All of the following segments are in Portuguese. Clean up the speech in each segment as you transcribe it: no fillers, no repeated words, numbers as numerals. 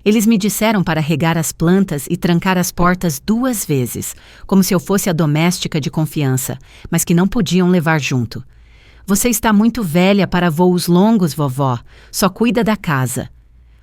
Eles me disseram para regar as plantas e trancar as portas 2 vezes, como se eu fosse a doméstica de confiança, mas que não podiam levar junto. Você está muito velha para voos longos, vovó. Só cuida da casa.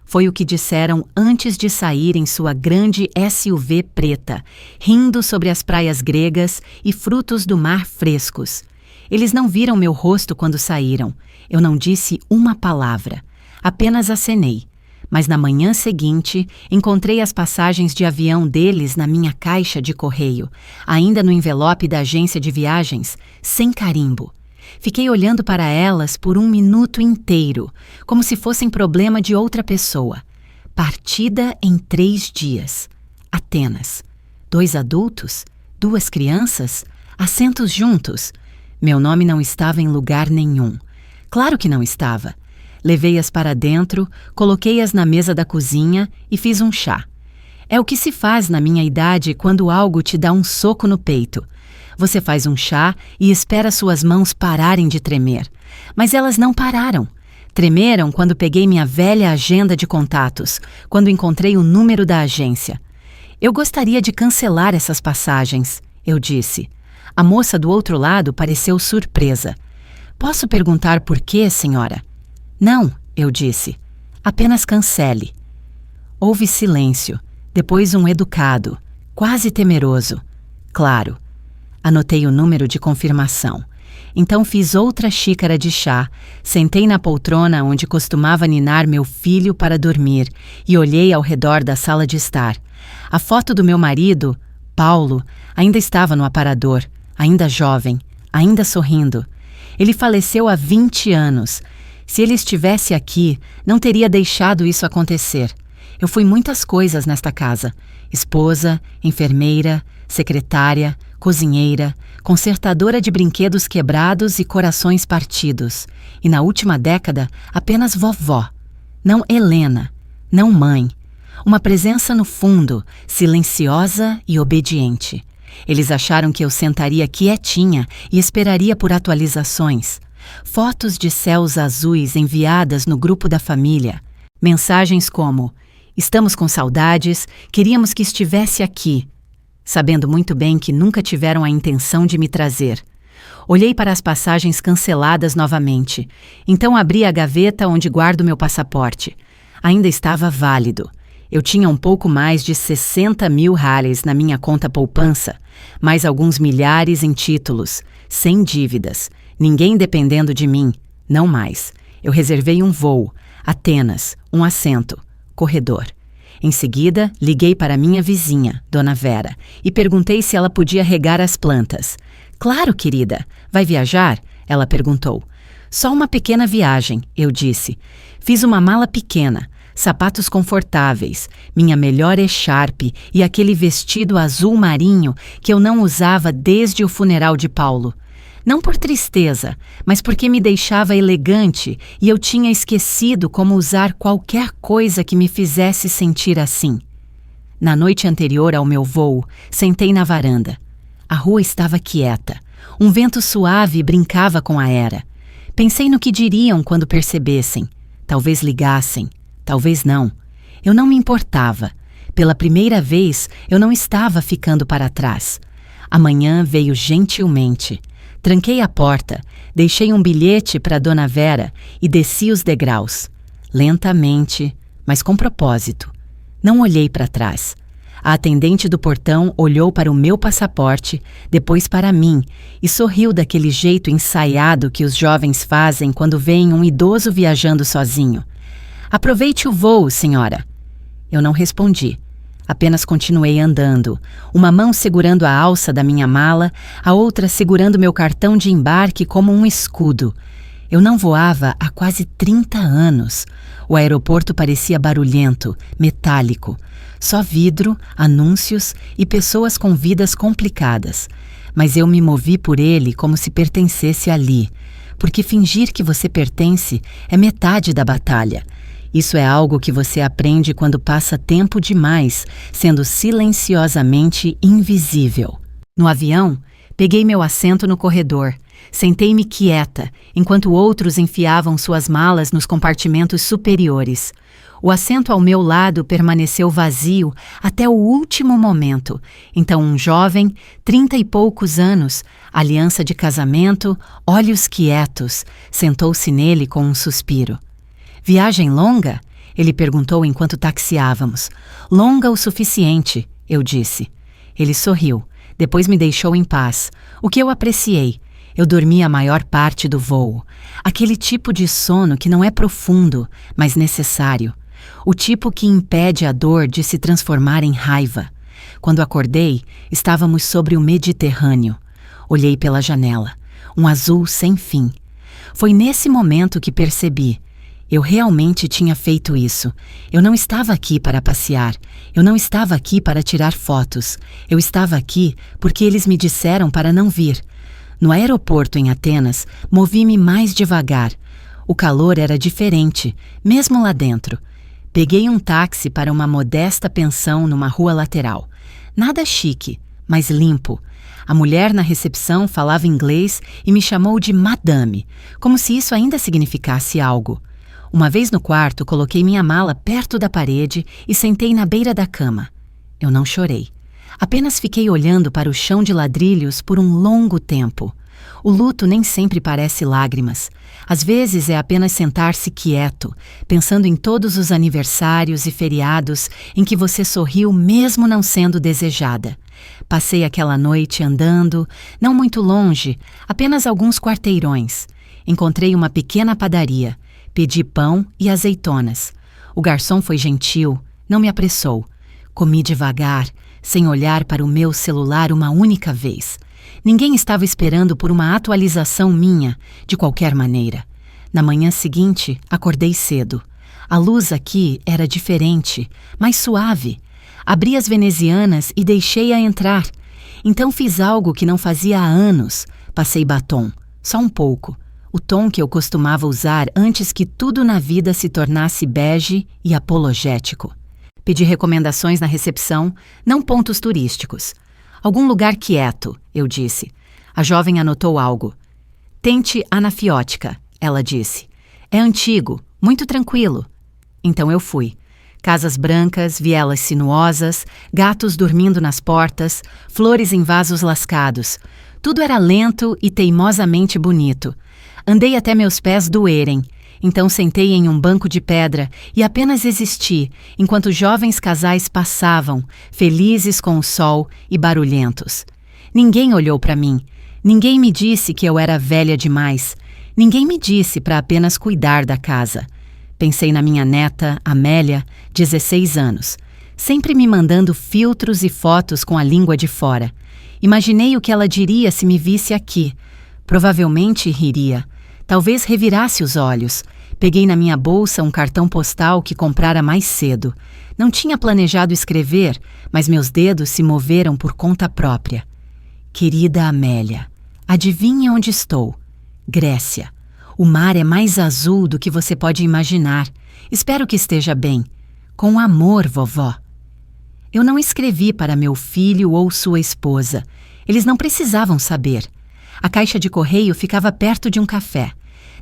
Foi o que disseram antes de sair em sua grande SUV preta, rindo sobre as praias gregas e frutos do mar frescos. Eles não viram meu rosto quando saíram. Eu não disse uma palavra. Apenas acenei. Mas na manhã seguinte, encontrei as passagens de avião deles na minha caixa de correio, ainda no envelope da agência de viagens, sem carimbo. Fiquei olhando para elas por 1 minuto inteiro, como se fossem problema de outra pessoa. Partida em 3 dias. Atenas. 2 adultos? 2 crianças? Assentos juntos? Meu nome não estava em lugar nenhum. Claro que não estava. Levei-as para dentro, coloquei-as na mesa da cozinha e fiz um chá. É o que se faz na minha idade quando algo te dá um soco no peito. Você faz um chá e espera suas mãos pararem de tremer. Mas elas não pararam. Tremeram quando peguei minha velha agenda de contatos, quando encontrei o número da agência. Eu gostaria de cancelar essas passagens, eu disse. A moça do outro lado pareceu surpresa. Posso perguntar por quê, senhora? Não, eu disse. Apenas cancele. Houve silêncio, depois um educado, quase temeroso. Claro. Anotei o número de confirmação. Então fiz outra xícara de chá, sentei na poltrona onde costumava ninar meu filho para dormir e olhei ao redor da sala de estar. A foto do meu marido, Paulo, ainda estava no aparador, ainda jovem, ainda sorrindo. Ele faleceu há 20 anos. Se ele estivesse aqui, não teria deixado isso acontecer. Eu fui muitas coisas nesta casa. Esposa, enfermeira, secretária, cozinheira, consertadora de brinquedos quebrados e corações partidos. E na última década, apenas vovó. Não Helena, não mãe. Uma presença no fundo, silenciosa e obediente. Eles acharam que eu sentaria quietinha e esperaria por atualizações. Fotos de céus azuis enviadas no grupo da família. Mensagens como: estamos com saudades, queríamos que estivesse aqui. Sabendo muito bem que nunca tiveram a intenção de me trazer. Olhei para as passagens canceladas novamente. Então abri a gaveta onde guardo meu passaporte. Ainda estava válido. Eu tinha um pouco mais de 60 mil reais na minha conta poupança, mais alguns milhares em títulos, sem dívidas. Ninguém dependendo de mim, não mais. Eu reservei um voo, Atenas, um assento, corredor. Em seguida, liguei para minha vizinha, Dona Vera, e perguntei se ela podia regar as plantas. Claro, querida. Vai viajar? Ela perguntou. Só uma pequena viagem, eu disse. Fiz uma mala pequena, sapatos confortáveis, minha melhor echarpe e aquele vestido azul marinho que eu não usava desde o funeral de Paulo. Não por tristeza, mas porque me deixava elegante e eu tinha esquecido como usar qualquer coisa que me fizesse sentir assim. Na noite anterior ao meu voo, sentei na varanda. A rua estava quieta. Um vento suave brincava com a era. Pensei no que diriam quando percebessem. Talvez ligassem, talvez não. Eu não me importava. Pela primeira vez, eu não estava ficando para trás. Amanhã veio gentilmente. Tranquei a porta, deixei um bilhete para Dona Vera e desci os degraus. Lentamente, mas com propósito. Não olhei para trás. A atendente do portão olhou para o meu passaporte, depois para mim, e sorriu daquele jeito ensaiado que os jovens fazem quando veem um idoso viajando sozinho. Aproveite o voo, senhora. Eu não respondi. Apenas continuei andando, uma mão segurando a alça da minha mala, a outra segurando meu cartão de embarque como um escudo. Eu não voava há quase 30 anos. O aeroporto parecia barulhento, metálico. Só vidro, anúncios e pessoas com vidas complicadas. Mas eu me movi por ele como se pertencesse ali, porque fingir que você pertence é metade da batalha. Isso é algo que você aprende quando passa tempo demais, sendo silenciosamente invisível. No avião, peguei meu assento no corredor. Sentei-me quieta, enquanto outros enfiavam suas malas nos compartimentos superiores. O assento ao meu lado permaneceu vazio até o último momento. Então um jovem, 30 e poucos anos, aliança de casamento, olhos quietos, sentou-se nele com um suspiro. Viagem longa? Ele perguntou enquanto taxiávamos. Longa o suficiente, eu disse. Ele sorriu. Depois me deixou em paz, o que eu apreciei. Eu dormi a maior parte do voo. Aquele tipo de sono que não é profundo, mas necessário. O tipo que impede a dor de se transformar em raiva. Quando acordei, estávamos sobre o Mediterrâneo. Olhei pela janela. Um azul sem fim. Foi nesse momento que percebi. Eu realmente tinha feito isso. Eu não estava aqui para passear. Eu não estava aqui para tirar fotos. Eu estava aqui porque eles me disseram para não vir. No aeroporto em Atenas, movi-me mais devagar. O calor era diferente, mesmo lá dentro. Peguei um táxi para uma modesta pensão numa rua lateral. Nada chique, mas limpo. A mulher na recepção falava inglês e me chamou de Madame, como se isso ainda significasse algo. Uma vez no quarto, coloquei minha mala perto da parede e sentei na beira da cama. Eu não chorei. Apenas fiquei olhando para o chão de ladrilhos por um longo tempo. O luto nem sempre parece lágrimas. Às vezes é apenas sentar-se quieto, pensando em todos os aniversários e feriados em que você sorriu mesmo não sendo desejada. Passei aquela noite andando, não muito longe, apenas alguns quarteirões. Encontrei uma pequena padaria. Pedi pão e azeitonas. O garçom foi gentil, não me apressou. Comi devagar, sem olhar para o meu celular uma única vez. Ninguém estava esperando por uma atualização minha, de qualquer maneira. Na manhã seguinte, acordei cedo. A luz aqui era diferente, mais suave. Abri as venezianas e deixei-a entrar. Então fiz algo que não fazia há anos. Passei batom, só um pouco. O tom que eu costumava usar antes que tudo na vida se tornasse bege e apologético. Pedi recomendações na recepção, não pontos turísticos. Algum lugar quieto, eu disse. A jovem anotou algo. Tente anafiótica, ela disse. É antigo, muito tranquilo. Então eu fui. Casas brancas, vielas sinuosas, gatos dormindo nas portas, flores em vasos lascados. Tudo era lento e teimosamente bonito. Andei até meus pés doerem. Então sentei em um banco de pedra e apenas existi, enquanto jovens casais passavam, felizes com o sol e barulhentos. Ninguém olhou para mim. Ninguém me disse que eu era velha demais. Ninguém me disse para apenas cuidar da casa. Pensei na minha neta, Amélia, 16 anos, sempre me mandando filtros e fotos com a língua de fora. Imaginei o que ela diria se me visse aqui. Provavelmente riria. Talvez revirasse os olhos. Peguei na minha bolsa um cartão postal que comprara mais cedo. Não tinha planejado escrever, mas meus dedos se moveram por conta própria. Querida Amélia, adivinhe onde estou? Grécia. O mar é mais azul do que você pode imaginar. Espero que esteja bem. Com amor, vovó. Eu não escrevi para meu filho ou sua esposa. Eles não precisavam saber. A caixa de correio ficava perto de um café.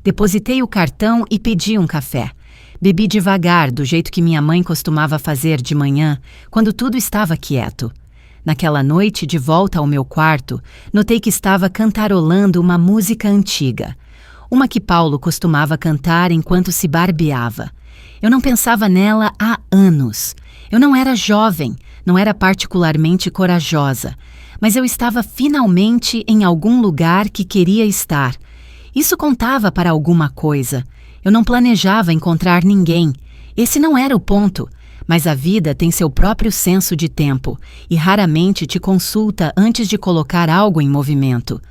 Depositei o cartão e pedi um café. Bebi devagar, do jeito que minha mãe costumava fazer de manhã, quando tudo estava quieto. Naquela noite, de volta ao meu quarto, notei que estava cantarolando uma música antiga. Uma que Paulo costumava cantar enquanto se barbeava. Eu não pensava nela há anos. Eu não era jovem, não era particularmente corajosa, mas eu estava finalmente em algum lugar que queria estar. Isso contava para alguma coisa. Eu não planejava encontrar ninguém. Esse não era o ponto. Mas a vida tem seu próprio senso de tempo e raramente te consulta antes de colocar algo em movimento.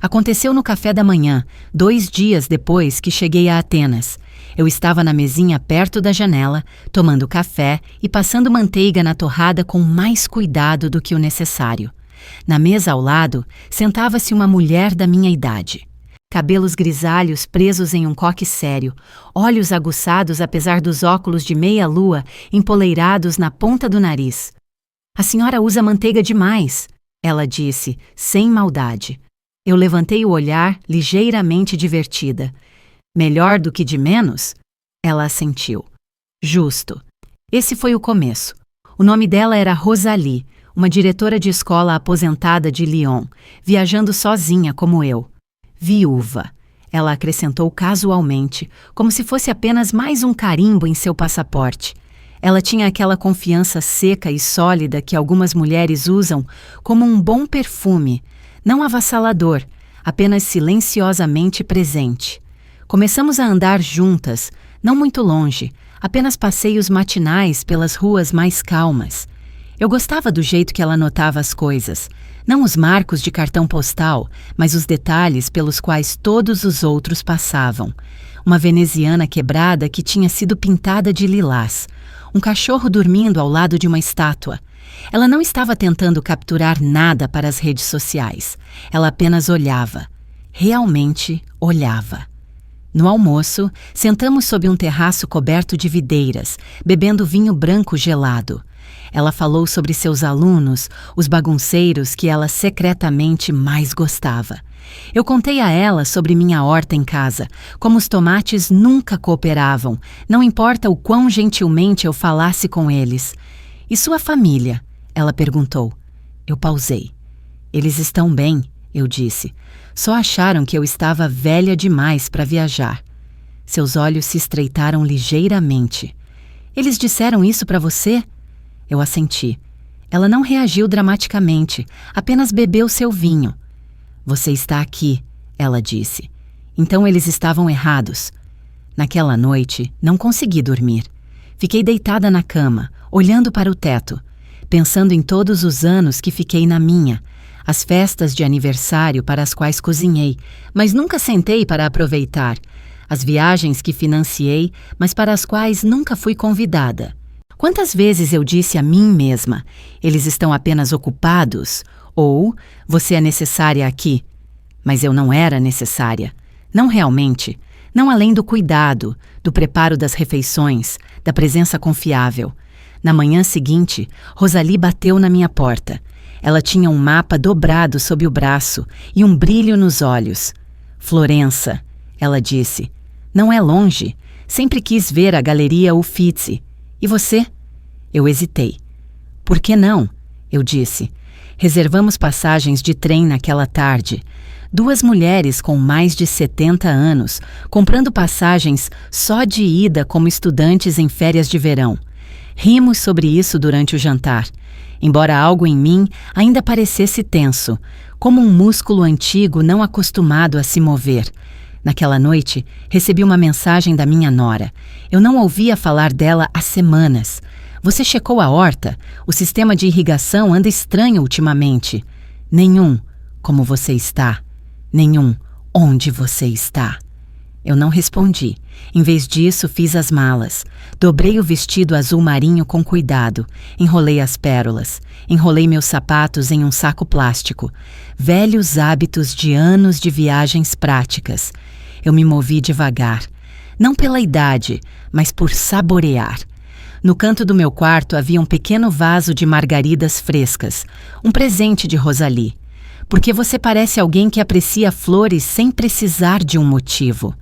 Aconteceu no café da manhã, 2 dias depois que cheguei a Atenas. Eu estava na mesinha perto da janela, tomando café e passando manteiga na torrada com mais cuidado do que o necessário. Na mesa ao lado, sentava-se uma mulher da minha idade. Cabelos grisalhos presos em um coque sério, olhos aguçados apesar dos óculos de meia-lua empoleirados na ponta do nariz. "A senhora usa manteiga demais", ela disse, sem maldade. Eu levantei o olhar, ligeiramente divertida. "Melhor do que de menos?" Ela assentiu. Justo. Esse foi o começo. O nome dela era Rosalie, uma diretora de escola aposentada de Lyon, viajando sozinha como eu. Viúva. Ela acrescentou casualmente, como se fosse apenas mais um carimbo em seu passaporte. Ela tinha aquela confiança seca e sólida que algumas mulheres usam como um bom perfume, não avassalador, apenas silenciosamente presente. Começamos a andar juntas, não muito longe, apenas passeios matinais pelas ruas mais calmas. Eu gostava do jeito que ela notava as coisas, não os marcos de cartão postal, mas os detalhes pelos quais todos os outros passavam. Uma veneziana quebrada que tinha sido pintada de lilás, um cachorro dormindo ao lado de uma estátua. Ela não estava tentando capturar nada para as redes sociais. Ela apenas olhava. Realmente olhava. No almoço, sentamos sob um terraço coberto de videiras, bebendo vinho branco gelado. Ela falou sobre seus alunos, os bagunceiros que ela secretamente mais gostava. Eu contei a ela sobre minha horta em casa, como os tomates nunca cooperavam, não importa o quão gentilmente eu falasse com eles. E sua família? Ela perguntou. Eu pausei. Eles estão bem, eu disse. Só acharam que eu estava velha demais para viajar. Seus olhos se estreitaram ligeiramente. Eles disseram isso para você? Eu assenti. Ela não reagiu dramaticamente, apenas bebeu seu vinho. Você está aqui, ela disse. Então eles estavam errados. Naquela noite, não consegui dormir. Fiquei deitada na cama, olhando para o teto, pensando em todos os anos que fiquei na minha, as festas de aniversário para as quais cozinhei, mas nunca sentei para aproveitar, as viagens que financiei, mas para as quais nunca fui convidada. Quantas vezes eu disse a mim mesma, eles estão apenas ocupados, ou você é necessária aqui. Mas eu não era necessária, não realmente, não além do cuidado, do preparo das refeições, da presença confiável. Na manhã seguinte, Rosalie bateu na minha porta. Ela tinha um mapa dobrado sob o braço e um brilho nos olhos. Florença, ela disse. Não é longe. Sempre quis ver a Galeria Uffizi. E você? Eu hesitei. Por que não? Eu disse. Reservamos passagens de trem naquela tarde. 2 mulheres com mais de 70 anos, comprando passagens só de ida como estudantes em férias de verão. Rimos sobre isso durante o jantar. Embora algo em mim ainda parecesse tenso, como um músculo antigo não acostumado a se mover. Naquela noite, recebi uma mensagem da minha nora. Eu não ouvia falar dela há semanas. Você checou a horta? O sistema de irrigação anda estranho ultimamente. Nenhum. Como você está? Nenhum. Onde você está? Eu não respondi. Em vez disso, fiz as malas. Dobrei o vestido azul marinho com cuidado. Enrolei as pérolas. Enrolei meus sapatos em um saco plástico. Velhos hábitos de anos de viagens práticas. Eu me movi devagar. Não pela idade, mas por saborear. No canto do meu quarto havia um pequeno vaso de margaridas frescas. Um presente de Rosalie. Porque você parece alguém que aprecia flores sem precisar de um motivo.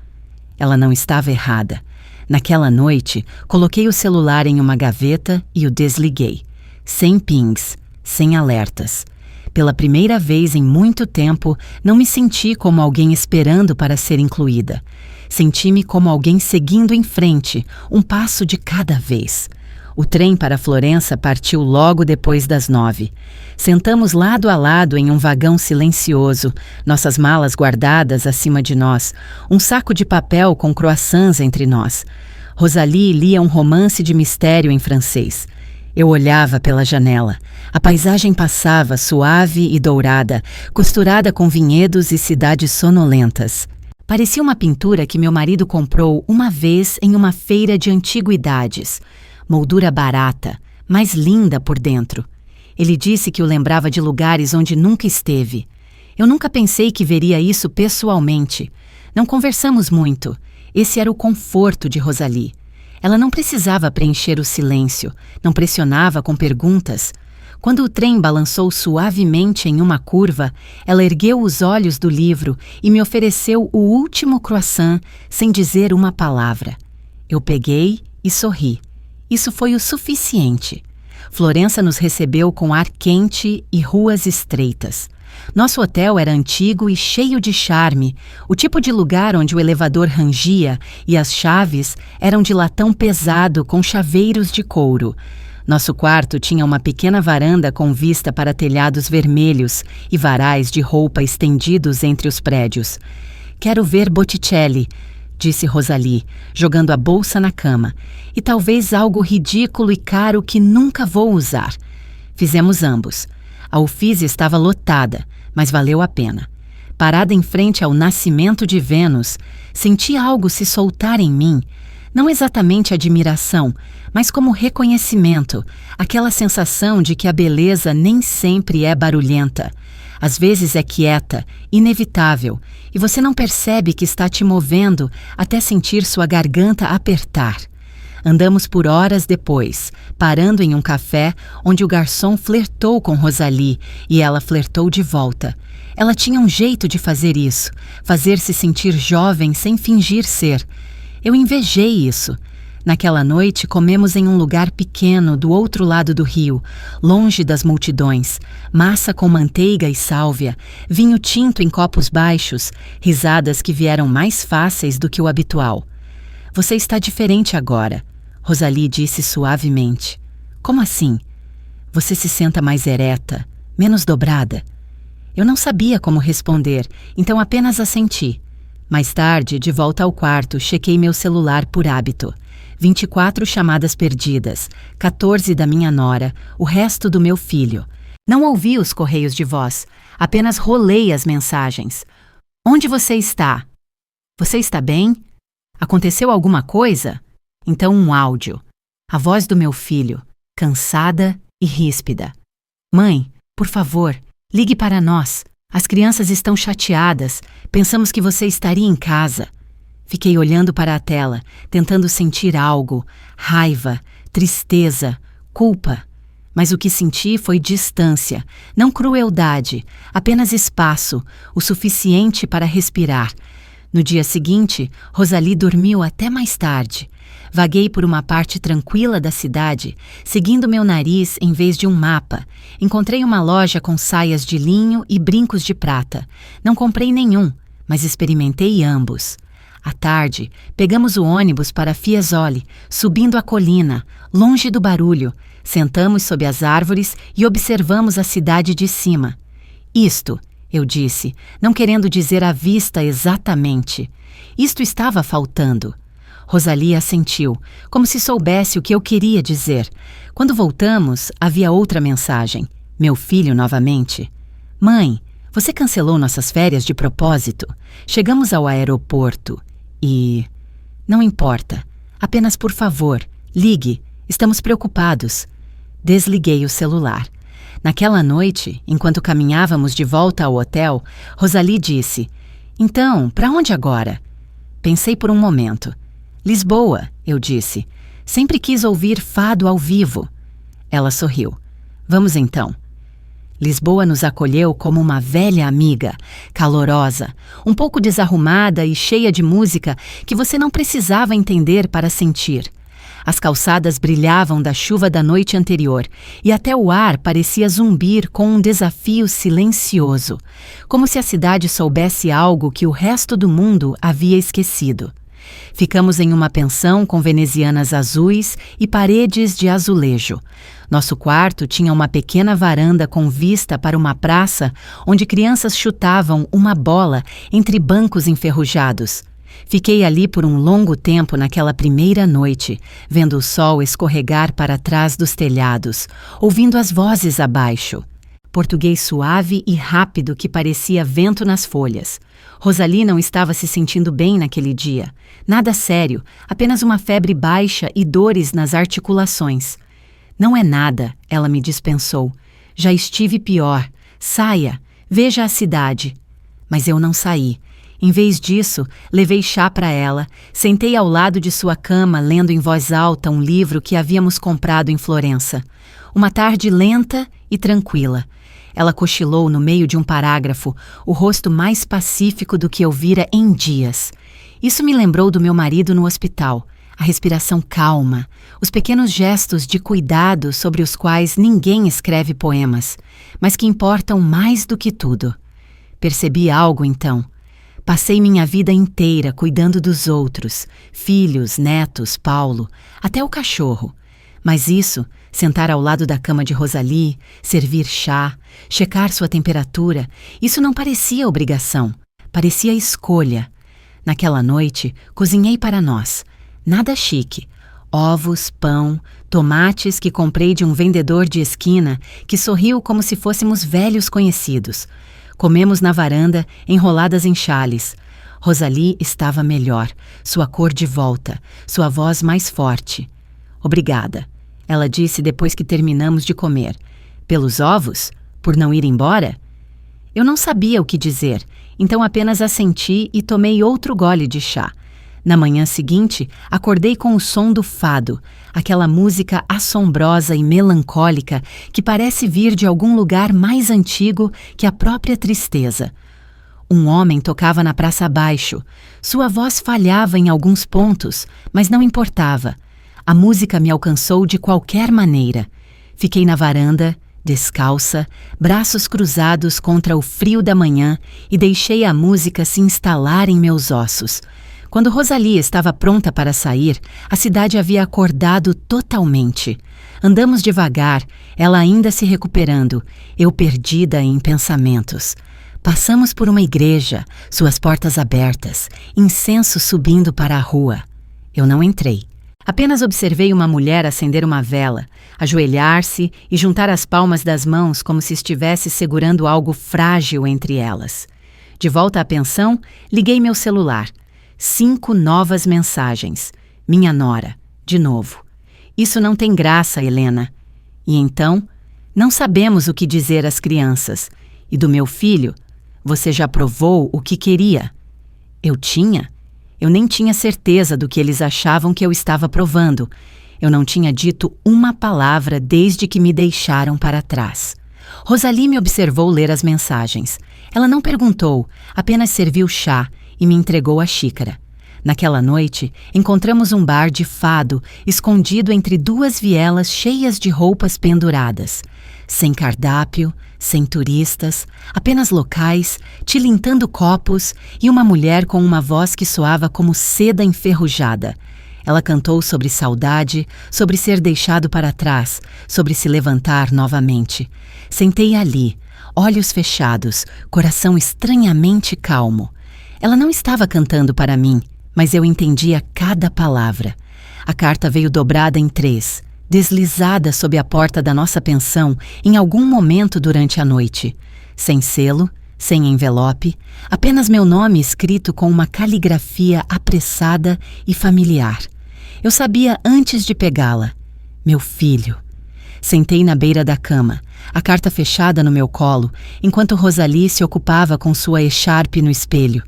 Ela não estava errada. Naquela noite, coloquei o celular em uma gaveta e o desliguei. Sem pings, sem alertas. Pela primeira vez em muito tempo, não me senti como alguém esperando para ser incluída. Senti-me como alguém seguindo em frente, um passo de cada vez. O trem para Florença partiu logo depois das 9. Sentamos lado a lado em um vagão silencioso, nossas malas guardadas acima de nós, um saco de papel com croissants entre nós. Rosalie lia um romance de mistério em francês. Eu olhava pela janela. A paisagem passava suave e dourada, costurada com vinhedos e cidades sonolentas. Parecia uma pintura que meu marido comprou uma vez em uma feira de antiguidades. Moldura barata, mas linda por dentro. Ele disse que o lembrava de lugares onde nunca esteve. Eu nunca pensei que veria isso pessoalmente. Não conversamos muito. Esse era o conforto de Rosalie. Ela não precisava preencher o silêncio, não pressionava com perguntas. Quando o trem balançou suavemente em uma curva, ela ergueu os olhos do livro e me ofereceu o último croissant sem dizer uma palavra. Eu peguei e sorri. Isso foi o suficiente. Florença nos recebeu com ar quente e ruas estreitas. Nosso hotel era antigo e cheio de charme, o tipo de lugar onde o elevador rangia e as chaves eram de latão pesado com chaveiros de couro. Nosso quarto tinha uma pequena varanda com vista para telhados vermelhos e varais de roupa estendidos entre os prédios. "Quero ver Botticelli", disse Rosalie, jogando a bolsa na cama, "e talvez algo ridículo e caro que nunca vou usar." Fizemos ambos. A Uffizi estava lotada, mas valeu a pena. Parada em frente ao nascimento de Vênus, senti algo se soltar em mim, não exatamente admiração, mas como reconhecimento, aquela sensação de que a beleza nem sempre é barulhenta. Às vezes é quieta, inevitável, e você não percebe que está te movendo até sentir sua garganta apertar. Andamos por horas depois, parando em um café onde o garçom flertou com Rosalie e ela flertou de volta. Ela tinha um jeito de fazer isso, fazer-se sentir jovem sem fingir ser. Eu invejei isso. Naquela noite, comemos em um lugar pequeno do outro lado do rio, longe das multidões, massa com manteiga e sálvia, vinho tinto em copos baixos, risadas que vieram mais fáceis do que o habitual. "Você está diferente agora", Rosalie disse suavemente. "Como assim?" "Você se senta mais ereta, menos dobrada." Eu não sabia como responder, então apenas assenti. Mais tarde, de volta ao quarto, chequei meu celular por hábito. 24 chamadas perdidas, 14 da minha nora, o resto do meu filho. Não ouvi os correios de voz, apenas rolei as mensagens. "Onde você está?" "Você está bem? Aconteceu alguma coisa?" Então um áudio. A voz do meu filho, cansada e ríspida. "Mãe, por favor, ligue para nós. As crianças estão chateadas. Pensamos que você estaria em casa." Fiquei olhando para a tela, tentando sentir algo, raiva, tristeza, culpa. Mas o que senti foi distância, não crueldade, apenas espaço, o suficiente para respirar. No dia seguinte, Rosalie dormiu até mais tarde. Vaguei por uma parte tranquila da cidade, seguindo meu nariz em vez de um mapa. Encontrei uma loja com saias de linho e brincos de prata. Não comprei nenhum, mas experimentei ambos. À tarde, pegamos o ônibus para Fiesole, subindo a colina, longe do barulho. Sentamos sob as árvores e observamos a cidade de cima. "Isto", eu disse, não querendo dizer à vista exatamente. Isto estava faltando. Rosalie assentiu, como se soubesse o que eu queria dizer. Quando voltamos, havia outra mensagem. Meu filho novamente. "Mãe, você cancelou nossas férias de propósito? Chegamos ao aeroporto e... Não importa. Apenas por favor, ligue. Estamos preocupados." Desliguei o celular. Naquela noite, enquanto caminhávamos de volta ao hotel, Rosalie disse: "Então, para onde agora?" Pensei por um momento. "Lisboa", eu disse. "Sempre quis ouvir fado ao vivo." Ela sorriu. "Vamos então." Lisboa nos acolheu como uma velha amiga, calorosa, um pouco desarrumada e cheia de música que você não precisava entender para sentir. As calçadas brilhavam da chuva da noite anterior e até o ar parecia zumbir com um desafio silencioso, como se a cidade soubesse algo que o resto do mundo havia esquecido. Ficamos em uma pensão com venezianas azuis e paredes de azulejo. Nosso quarto tinha uma pequena varanda com vista para uma praça onde crianças chutavam uma bola entre bancos enferrujados. Fiquei ali por um longo tempo naquela primeira noite, vendo o sol escorregar para trás dos telhados, ouvindo as vozes abaixo. Português suave e rápido que parecia vento nas folhas. Rosalie não estava se sentindo bem naquele dia. Nada sério, apenas uma febre baixa e dores nas articulações. "Não é nada", ela me dispensou. "Já estive pior. Saia, veja a cidade." Mas eu não saí. Em vez disso, levei chá para ela, sentei ao lado de sua cama lendo em voz alta um livro que havíamos comprado em Florença. Uma tarde lenta e tranquila. Ela cochilou no meio de um parágrafo, o rosto mais pacífico do que eu vira em dias. Isso me lembrou do meu marido no hospital. A respiração calma, os pequenos gestos de cuidado sobre os quais ninguém escreve poemas, mas que importam mais do que tudo. Percebi algo então. Passei minha vida inteira cuidando dos outros, filhos, netos, Paulo, até o cachorro. Mas isso, sentar ao lado da cama de Rosalie, servir chá, checar sua temperatura, isso não parecia obrigação, parecia escolha. Naquela noite, cozinhei para nós. Nada chique. Ovos, pão, tomates que comprei de um vendedor de esquina que sorriu como se fôssemos velhos conhecidos. Comemos na varanda, enroladas em xales. Rosalie estava melhor, sua cor de volta, sua voz mais forte. Obrigada, ela disse depois que terminamos de comer. Pelos ovos? Por não ir embora? Eu não sabia o que dizer, então apenas assenti e tomei outro gole de chá. Na manhã seguinte, acordei com o som do fado, aquela música assombrosa e melancólica que parece vir de algum lugar mais antigo que a própria tristeza. Um homem tocava na praça abaixo. Sua voz falhava em alguns pontos, mas não importava. A música me alcançou de qualquer maneira. Fiquei na varanda, descalça, braços cruzados contra o frio da manhã e deixei a música se instalar em meus ossos. Quando Rosalie estava pronta para sair, a cidade havia acordado totalmente. Andamos devagar, ela ainda se recuperando, eu perdida em pensamentos. Passamos por uma igreja, suas portas abertas, incenso subindo para a rua. Eu não entrei. Apenas observei uma mulher acender uma vela, ajoelhar-se e juntar as palmas das mãos como se estivesse segurando algo frágil entre elas. De volta à pensão, liguei meu celular. 5 novas mensagens. Minha nora, de novo. Isso não tem graça, Helena. E então, não sabemos o que dizer às crianças. E do meu filho, você já provou o que queria? Eu tinha? Eu nem tinha certeza do que eles achavam que eu estava provando. Eu não tinha dito uma palavra desde que me deixaram para trás. Rosalie me observou ler as mensagens. Ela não perguntou, apenas serviu chá e me entregou a xícara. Naquela noite, encontramos um bar de fado escondido entre 2 vielas cheias de roupas penduradas. Sem cardápio, sem turistas, apenas locais, tilintando copos e uma mulher com uma voz que soava como seda enferrujada. Ela cantou sobre saudade, sobre ser deixado para trás, sobre se levantar novamente. Sentei ali, olhos fechados, coração estranhamente calmo. Ela não estava cantando para mim, mas eu entendia cada palavra. A carta veio dobrada em 3, deslizada sob a porta da nossa pensão em algum momento durante a noite. Sem selo, sem envelope, apenas meu nome escrito com uma caligrafia apressada e familiar. Eu sabia antes de pegá-la. Meu filho. Sentei na beira da cama, a carta fechada no meu colo, enquanto Rosalie se ocupava com sua echarpe no espelho.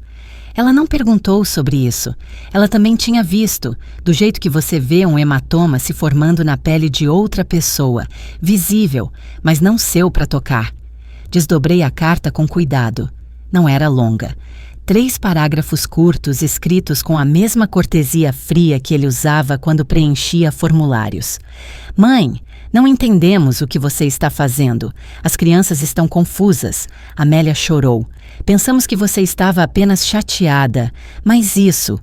Ela não perguntou sobre isso. Ela também tinha visto, do jeito que você vê um hematoma se formando na pele de outra pessoa, visível, mas não seu para tocar. Desdobrei a carta com cuidado. Não era longa. 3 parágrafos curtos escritos com a mesma cortesia fria que ele usava quando preenchia formulários. Mãe, não entendemos o que você está fazendo. As crianças estão confusas. Amélia chorou. Pensamos que você estava apenas chateada. Mas isso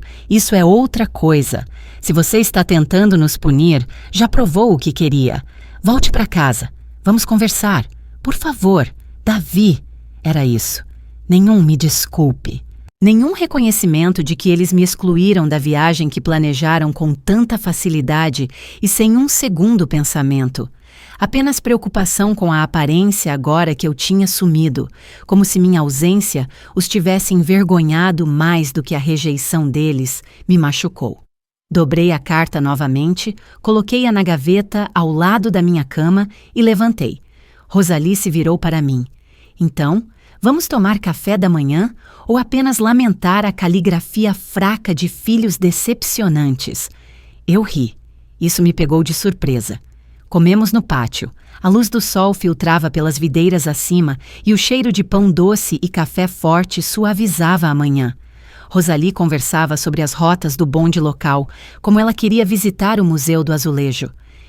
é outra coisa. Se você está tentando nos punir, já provou o que queria. Volte para casa. Vamos conversar. Por favor, Davi. Era isso. Nenhum me desculpe. Nenhum reconhecimento de que eles me excluíram da viagem que planejaram com tanta facilidade e sem um segundo pensamento. Apenas preocupação com a aparência agora que eu tinha sumido, como se minha ausência os tivesse envergonhado mais do que a rejeição deles me machucou. Dobrei a carta novamente, coloquei-a na gaveta ao lado da minha cama e levantei. Rosalie se virou para mim. Então, vamos tomar café da manhã ou apenas lamentar a caligrafia fraca de filhos decepcionantes? Eu ri. Isso me pegou de surpresa. Comemos no pátio. A luz do sol filtrava pelas videiras acima e o cheiro de pão doce e café forte suavizava a manhã. Rosalie conversava sobre as rotas do bonde local, como ela queria visitar o Museu do Azulejo.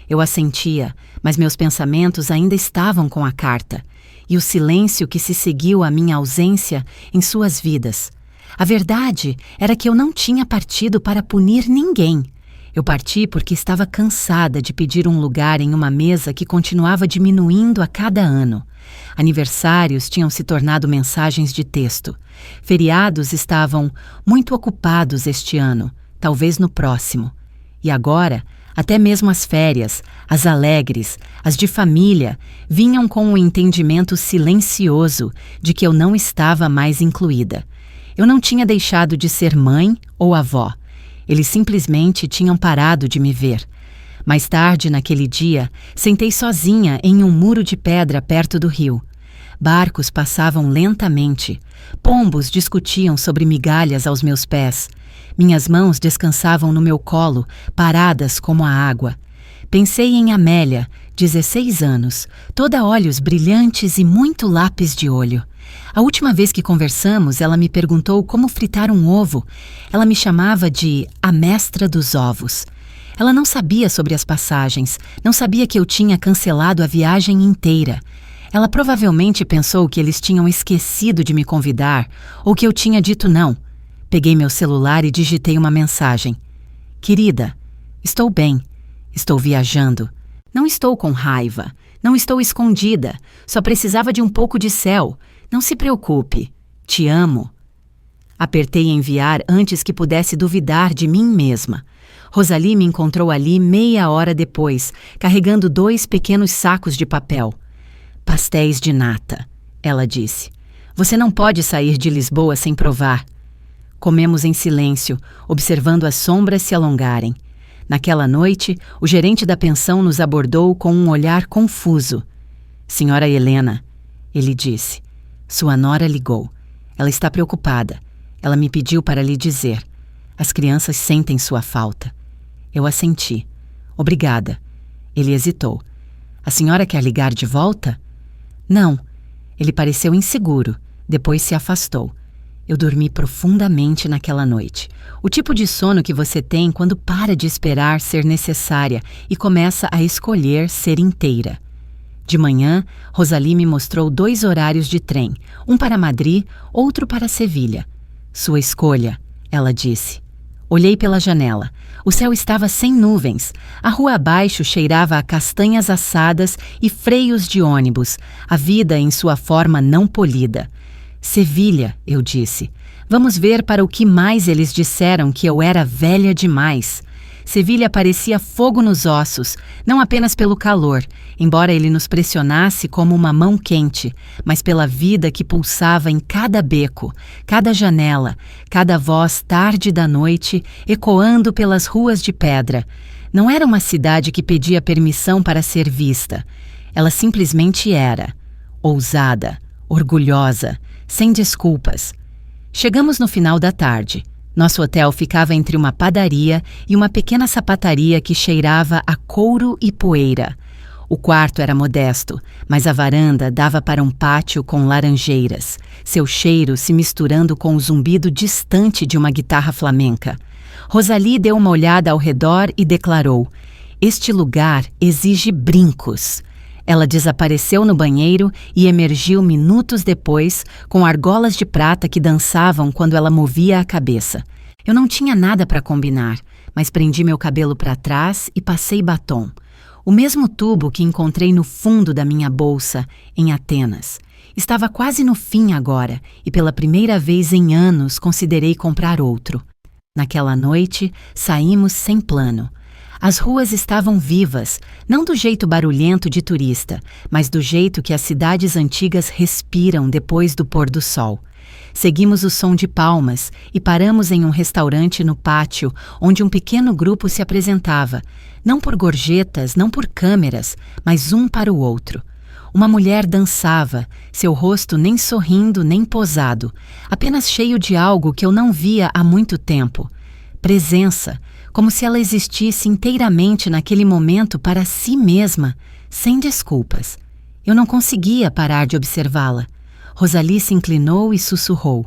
Eu assentia, mas meus pensamentos ainda estavam com a carta, e o silêncio que se seguiu à minha ausência em suas vidas. A verdade era que eu não tinha partido para punir ninguém. Eu parti porque estava cansada de pedir um lugar em uma mesa que continuava diminuindo a cada ano. Aniversários tinham se tornado mensagens de texto. Feriados estavam muito ocupados este ano, talvez no próximo. E agora, até mesmo as férias, as alegres, as de família, vinham com o entendimento silencioso de que eu não estava mais incluída. Eu não tinha deixado de ser mãe ou avó. Eles simplesmente tinham parado de me ver. Mais tarde, naquele dia, sentei sozinha em um muro de pedra perto do rio. Barcos passavam lentamente. Pombos discutiam sobre migalhas aos meus pés. Minhas mãos descansavam no meu colo, paradas como a água. Pensei em Amélia, 16 anos, toda olhos brilhantes e muito lápis de olho. A última vez que conversamos, ela me perguntou como fritar um ovo. Ela me chamava de a mestra dos ovos. Ela não sabia sobre as passagens, não sabia que eu tinha cancelado a viagem inteira. Ela provavelmente pensou que eles tinham esquecido de me convidar ou que eu tinha dito não. Peguei meu celular e digitei uma mensagem. Querida, estou bem. Estou viajando. Não estou com raiva. Não estou escondida. Só precisava de um pouco de céu. Não se preocupe. Te amo. Apertei enviar antes que pudesse duvidar de mim mesma. Rosalie me encontrou ali meia hora depois, carregando 2 pequenos sacos de papel. Pastéis de nata, ela disse. Você não pode sair de Lisboa sem provar. Comemos em silêncio, observando as sombras se alongarem. Naquela noite, o gerente da pensão nos abordou com um olhar confuso. Senhora Helena, ele disse. Sua nora ligou. Ela está preocupada. Ela me pediu para lhe dizer. As crianças sentem sua falta. Eu assenti. Obrigada. Ele hesitou. A senhora quer ligar de volta? Não. Ele pareceu inseguro. Depois se afastou. Eu dormi profundamente naquela noite. O tipo de sono que você tem quando para de esperar ser necessária e começa a escolher ser inteira. De manhã, Rosalie me mostrou 2 horários de trem, um para Madrid, outro para Sevilha. Sua escolha, ela disse. Olhei pela janela. O céu estava sem nuvens. A rua abaixo cheirava a castanhas assadas e freios de ônibus, a vida em sua forma não polida. Sevilha, eu disse. Vamos ver para o que mais eles disseram que eu era velha demais. Sevilha parecia fogo nos ossos, não apenas pelo calor, embora ele nos pressionasse como uma mão quente, mas pela vida que pulsava em cada beco, cada janela, cada voz tarde da noite ecoando pelas ruas de pedra. Não era uma cidade que pedia permissão para ser vista. Ela simplesmente era. Ousada, orgulhosa, sem desculpas. Chegamos no final da tarde. Nosso hotel ficava entre uma padaria e uma pequena sapataria que cheirava a couro e poeira. O quarto era modesto, mas a varanda dava para um pátio com laranjeiras, seu cheiro se misturando com o zumbido distante de uma guitarra flamenca. Rosalie deu uma olhada ao redor e declarou: "Este lugar exige brincos." Ela desapareceu no banheiro e emergiu minutos depois com argolas de prata que dançavam quando ela movia a cabeça. Eu não tinha nada para combinar, mas prendi meu cabelo para trás e passei batom. O mesmo tubo que encontrei no fundo da minha bolsa, em Atenas. Estava quase no fim agora e pela primeira vez em anos considerei comprar outro. Naquela noite, saímos sem plano. As ruas estavam vivas, não do jeito barulhento de turista, mas do jeito que as cidades antigas respiram depois do pôr do sol. Seguimos o som de palmas e paramos em um restaurante no pátio, onde um pequeno grupo se apresentava, não por gorjetas, não por câmeras, mas um para o outro. Uma mulher dançava, seu rosto nem sorrindo nem posado, apenas cheio de algo que eu não via há muito tempo. Presença, como se ela existisse inteiramente naquele momento para si mesma, sem desculpas. Eu não conseguia parar de observá-la. Rosalie se inclinou e sussurrou.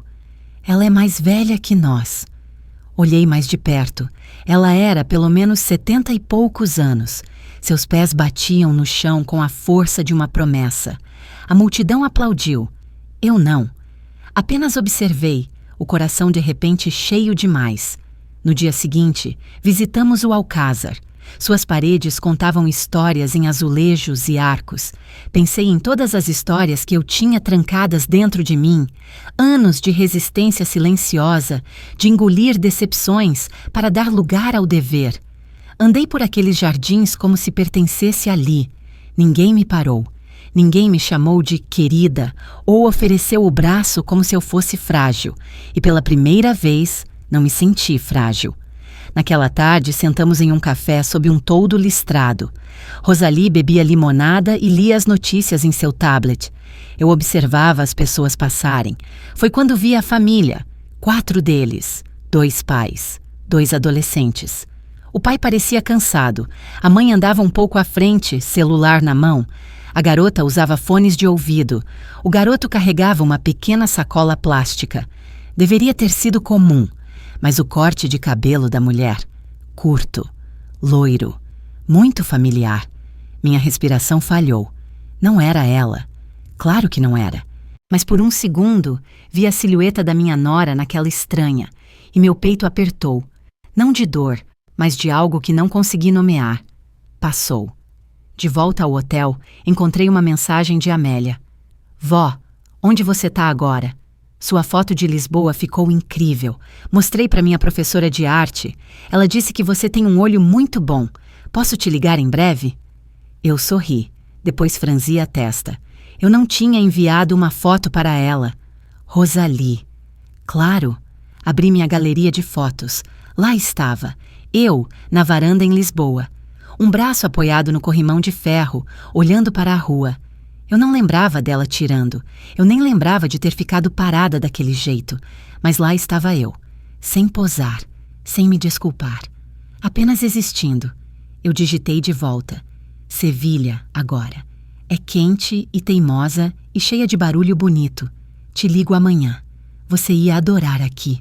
Ela é mais velha que nós. Olhei mais de perto. Ela era pelo menos 70 e poucos anos. Seus pés batiam no chão com a força de uma promessa. A multidão aplaudiu. Eu não. Apenas observei, o coração de repente cheio demais. No dia seguinte, visitamos o Alcázar. Suas paredes contavam histórias em azulejos e arcos. Pensei em todas as histórias que eu tinha trancadas dentro de mim, anos de resistência silenciosa, de engolir decepções para dar lugar ao dever. Andei por aqueles jardins como se pertencesse ali. Ninguém me parou. Ninguém me chamou de querida ou ofereceu o braço como se eu fosse frágil. E pela primeira vez, não me senti frágil. Naquela tarde, sentamos em um café sob um toldo listrado. Rosalie bebia limonada e lia as notícias em seu tablet. Eu observava as pessoas passarem. Foi quando vi a família. 4 deles. 2 pais. 2 adolescentes. O pai parecia cansado. A mãe andava um pouco à frente, celular na mão. A garota usava fones de ouvido. O garoto carregava uma pequena sacola plástica. Deveria ter sido comum. Mas o corte de cabelo da mulher, curto, loiro, muito familiar. Minha respiração falhou. Não era ela. Claro que não era. Mas por um segundo, vi a silhueta da minha nora naquela estranha, e meu peito apertou. Não de dor, mas de algo que não consegui nomear. Passou. De volta ao hotel, encontrei uma mensagem de Amélia. Vó, onde você tá agora? Sua foto de Lisboa ficou incrível. Mostrei para minha professora de arte. Ela disse que você tem um olho muito bom. Posso te ligar em breve? Eu sorri. Depois franzi a testa. Eu não tinha enviado uma foto para ela. Rosalie. Claro. Abri minha galeria de fotos. Lá estava. Eu, na varanda em Lisboa. Um braço apoiado no corrimão de ferro, olhando para a rua. Eu não lembrava dela tirando. Eu nem lembrava de ter ficado parada daquele jeito. Mas lá estava eu, sem posar, sem me desculpar. Apenas existindo. Eu digitei de volta. Sevilha, agora. É quente e teimosa e cheia de barulho bonito. Te ligo amanhã. Você ia adorar aqui.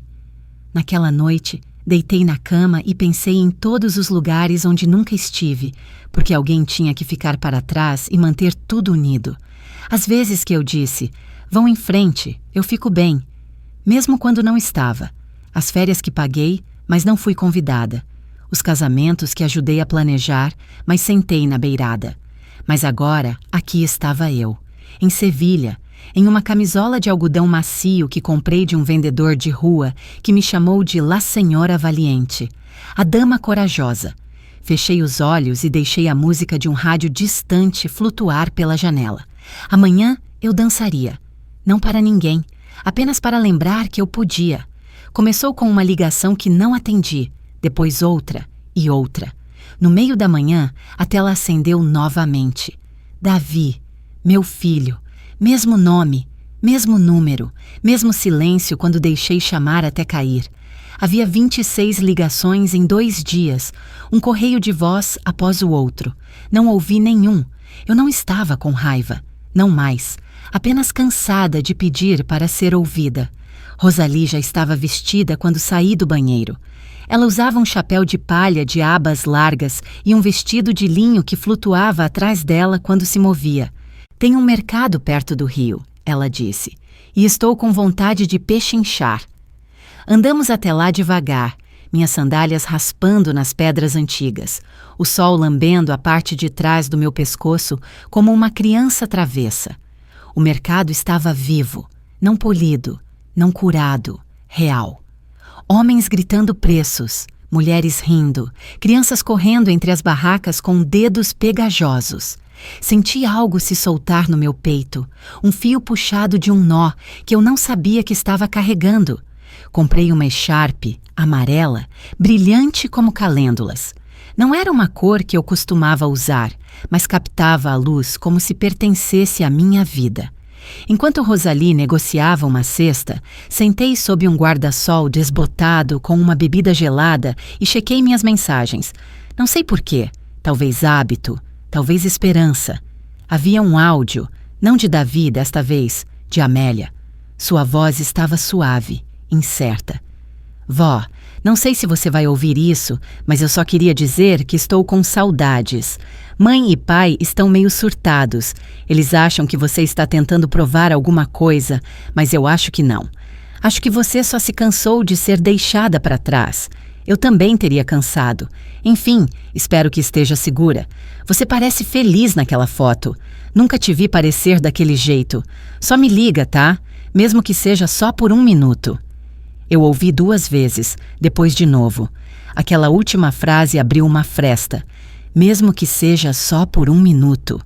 Naquela noite, deitei na cama e pensei em todos os lugares onde nunca estive, porque alguém tinha que ficar para trás e manter tudo unido. Às vezes que eu disse, vão em frente, eu fico bem. Mesmo quando não estava. As férias que paguei, mas não fui convidada. Os casamentos que ajudei a planejar, mas sentei na beirada. Mas agora, aqui estava eu, em Sevilha, em uma camisola de algodão macio que comprei de um vendedor de rua que me chamou de La Senhora Valiente, a dama corajosa. Fechei os olhos e deixei a música de um rádio distante flutuar pela janela. Amanhã eu dançaria. Não para ninguém, apenas para lembrar que eu podia. Começou com uma ligação que não atendi, depois outra e outra. No meio da manhã, a tela acendeu novamente. Davi, meu filho, mesmo nome, mesmo número, mesmo silêncio quando deixei chamar até cair. Havia 26 ligações em 2 dias, um correio de voz após o outro. Não ouvi nenhum. Eu não estava com raiva, não mais, apenas cansada de pedir para ser ouvida. Rosalie já estava vestida quando saí do banheiro. Ela usava um chapéu de palha de abas largas e um vestido de linho que flutuava atrás dela quando se movia. Tem um mercado perto do rio, ela disse, e estou com vontade de pechinchar. Andamos até lá devagar, minhas sandálias raspando nas pedras antigas, o sol lambendo a parte de trás do meu pescoço como uma criança travessa. O mercado estava vivo, não polido, não curado, real. Homens gritando preços, mulheres rindo, crianças correndo entre as barracas com dedos pegajosos. Senti algo se soltar no meu peito, um fio puxado de um nó que eu não sabia que estava carregando. Comprei uma echarpe, amarela, brilhante como calêndulas. Não era uma cor que eu costumava usar, mas captava a luz como se pertencesse à minha vida. Enquanto Rosalie negociava uma cesta, sentei sob um guarda-sol desbotado com uma bebida gelada e chequei minhas mensagens. Não sei porquê, talvez hábito, talvez esperança. Havia um áudio, não de Davi desta vez, de Amélia. Sua voz estava suave, incerta. Vó, não sei se você vai ouvir isso, mas eu só queria dizer que estou com saudades. Mãe e pai estão meio surtados. Eles acham que você está tentando provar alguma coisa, mas eu acho que não. Acho que você só se cansou de ser deixada para trás. Eu também teria cansado. Enfim, espero que esteja segura. Você parece feliz naquela foto. Nunca te vi parecer daquele jeito. Só me liga, tá? Mesmo que seja só por 1 minuto. Eu ouvi 2 vezes, depois de novo. Aquela última frase abriu uma fresta. Mesmo que seja só por 1 minuto.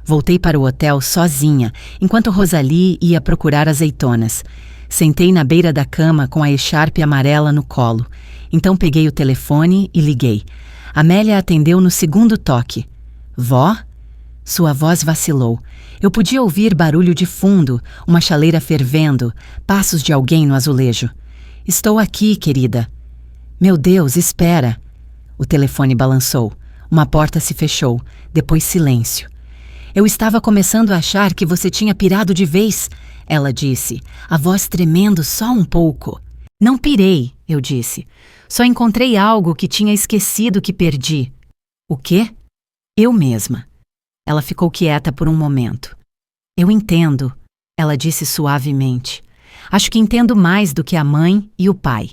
Voltei para o hotel sozinha, enquanto Rosalie ia procurar azeitonas. Sentei na beira da cama com a echarpe amarela no colo. Então peguei o telefone e liguei. Amélia atendeu no segundo toque. Vó? Sua voz vacilou. Eu podia ouvir barulho de fundo, uma chaleira fervendo, passos de alguém no azulejo. Estou aqui, querida. Meu Deus, espera. O telefone balançou. Uma porta se fechou. Depois silêncio. Eu estava começando a achar que você tinha pirado de vez, ela disse, a voz tremendo só um pouco. Não pirei, eu disse. Só encontrei algo que tinha esquecido que perdi. O quê? Eu mesma. Ela ficou quieta por um momento. Eu entendo, ela disse suavemente. Acho que entendo mais do que a mãe e o pai.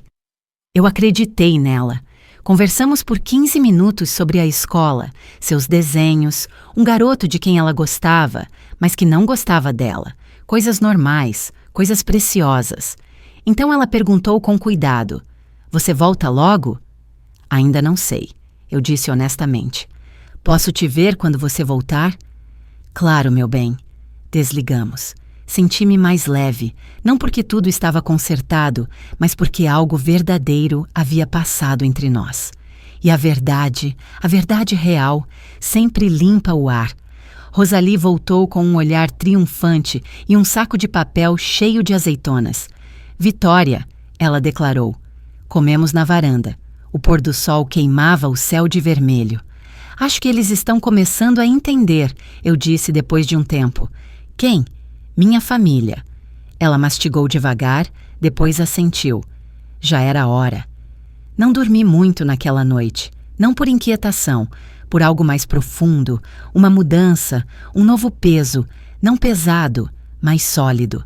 Eu acreditei nela. Conversamos por 15 minutos sobre a escola, seus desenhos, um garoto de quem ela gostava, mas que não gostava dela. Coisas normais, coisas preciosas. Então ela perguntou com cuidado. Você volta logo? Ainda não sei, eu disse honestamente. Posso te ver quando você voltar? Claro, meu bem. Desligamos. Senti-me mais leve, não porque tudo estava consertado, mas porque algo verdadeiro havia passado entre nós. E a verdade real, sempre limpa o ar. Rosalie voltou com um olhar triunfante e um saco de papel cheio de azeitonas. Vitória, ela declarou. Comemos na varanda. O pôr do sol queimava o céu de vermelho. Acho que eles estão começando a entender, eu disse depois de um tempo. Quem? Minha família. Ela mastigou devagar, depois assentiu. Já era hora. Não dormi muito naquela noite. Não por inquietação, por algo mais profundo, uma mudança, um novo peso, não pesado, mas sólido.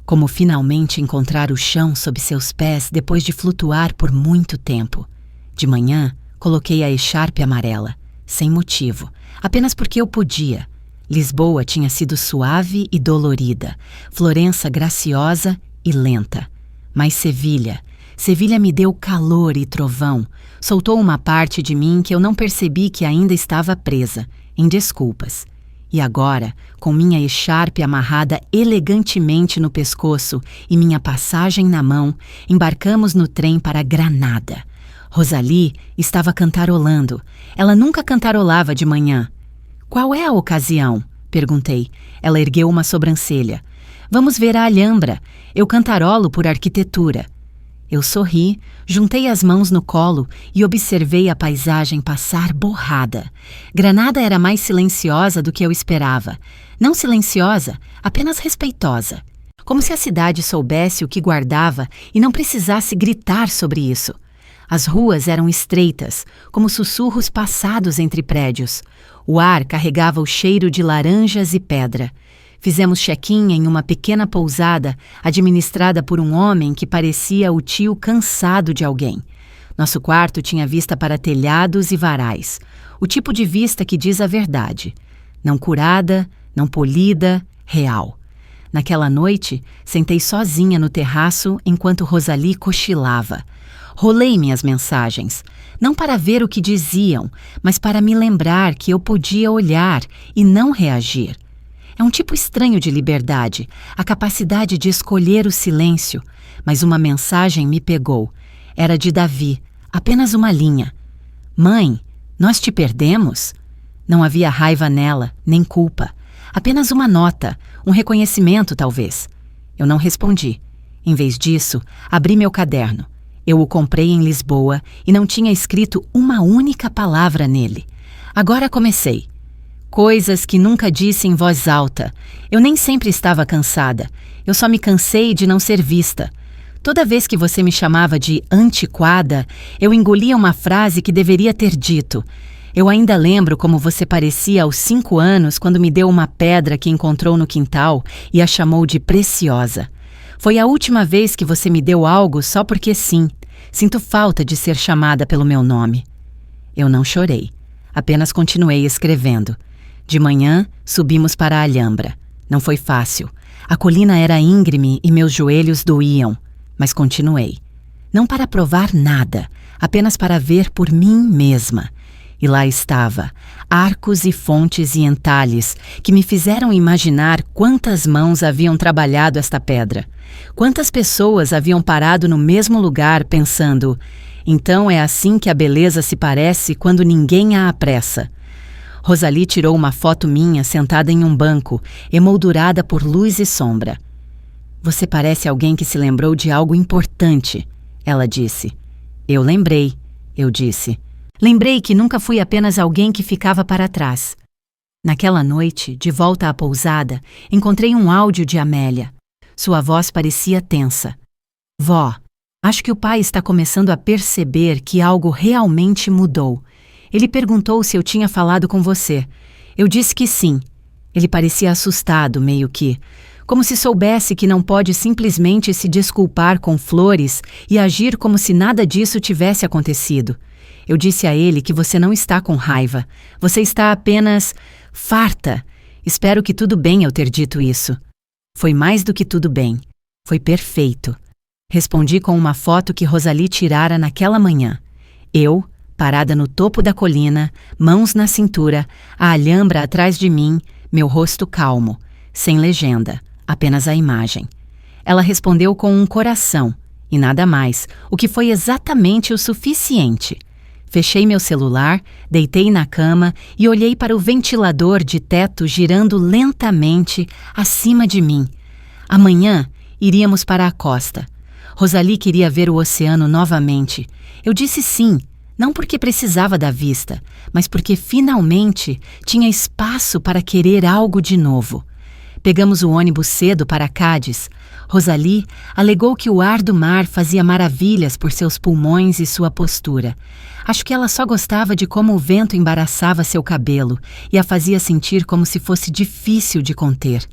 Como finalmente encontrar o chão sob seus pés depois de flutuar por muito tempo. De manhã, coloquei a echarpe amarela, sem motivo, apenas porque eu podia. Lisboa tinha sido suave e dolorida, Florença graciosa e lenta. Mas Sevilha me deu calor e trovão, soltou uma parte de mim que eu não percebi que ainda estava presa, em desculpas. E agora, com minha echarpe amarrada elegantemente no pescoço e minha passagem na mão, embarcamos no trem para Granada. Rosalie estava cantarolando. Ela nunca cantarolava de manhã. Qual é a ocasião? Perguntei. Ela ergueu uma sobrancelha. Vamos ver a Alhambra. Eu cantarolo por arquitetura. Eu sorri, juntei as mãos no colo e observei a paisagem passar borrada. Granada era mais silenciosa do que eu esperava. Não silenciosa, apenas respeitosa. Como se a cidade soubesse o que guardava e não precisasse gritar sobre isso. As ruas eram estreitas, como sussurros passados entre prédios. O ar carregava o cheiro de laranjas e pedra. Fizemos check-in em uma pequena pousada administrada por um homem que parecia o tio cansado de alguém. Nosso quarto tinha vista para telhados e varais. O tipo de vista que diz a verdade. Não curada, não polida, real. Naquela noite, sentei sozinha no terraço enquanto Rosalie cochilava. Rolei minhas mensagens, não para ver o que diziam, mas para me lembrar que eu podia olhar e não reagir. É um tipo estranho de liberdade, a capacidade de escolher o silêncio, mas uma mensagem me pegou. Era de Davi, apenas uma linha. Mãe, nós te perdemos? Não havia raiva nela, nem culpa. Apenas uma nota, um reconhecimento talvez. Eu não respondi. Em vez disso, abri meu caderno. Eu o comprei em Lisboa e não tinha escrito uma única palavra nele. Agora comecei. Coisas que nunca disse em voz alta. Eu nem sempre estava cansada. Eu só me cansei de não ser vista. Toda vez que você me chamava de antiquada, eu engolia uma frase que deveria ter dito. Eu ainda lembro como você parecia aos 5 anos quando me deu uma pedra que encontrou no quintal e a chamou de preciosa. Foi a última vez que você me deu algo só porque sim. Sinto falta de ser chamada pelo meu nome. Eu não chorei. Apenas continuei escrevendo. De manhã, subimos para a Alhambra. Não foi fácil. A colina era íngreme e meus joelhos doíam. Mas continuei. Não para provar nada, apenas para ver por mim mesma. E lá estava, arcos e fontes e entalhes que me fizeram imaginar quantas mãos haviam trabalhado esta pedra. Quantas pessoas haviam parado no mesmo lugar pensando: então é assim que a beleza se parece quando ninguém a apressa. Rosalie tirou uma foto minha sentada em um banco, emoldurada por luz e sombra. Você parece alguém que se lembrou de algo importante, ela disse. Eu lembrei, eu disse. Lembrei que nunca fui apenas alguém que ficava para trás. Naquela noite, de volta à pousada, encontrei um áudio de Amélia. Sua voz parecia tensa. Vó, acho que o pai está começando a perceber que algo realmente mudou. Ele perguntou se eu tinha falado com você. Eu disse que sim. Ele parecia assustado, meio que, como se soubesse que não pode simplesmente se desculpar com flores e agir como se nada disso tivesse acontecido. Eu disse a ele que você não está com raiva. Você está apenas farta. Espero que tudo bem eu ter dito isso. Foi mais do que tudo bem. Foi perfeito. Respondi com uma foto que Rosalie tirara naquela manhã. Eu, parada no topo da colina, mãos na cintura, a Alhambra atrás de mim, meu rosto calmo, sem legenda, apenas a imagem. Ela respondeu com um coração, e nada mais, o que foi exatamente o suficiente. Fechei meu celular, deitei na cama e olhei para o ventilador de teto girando lentamente acima de mim. Amanhã, iríamos para a costa. Rosalie queria ver o oceano novamente. Eu disse sim, não porque precisava da vista, mas porque finalmente tinha espaço para querer algo de novo. Pegamos o ônibus cedo para Cádiz. Rosalie alegou que o ar do mar fazia maravilhas por seus pulmões e sua postura. Acho que ela só gostava de como o vento embaraçava seu cabelo e a fazia sentir como se fosse difícil de conter.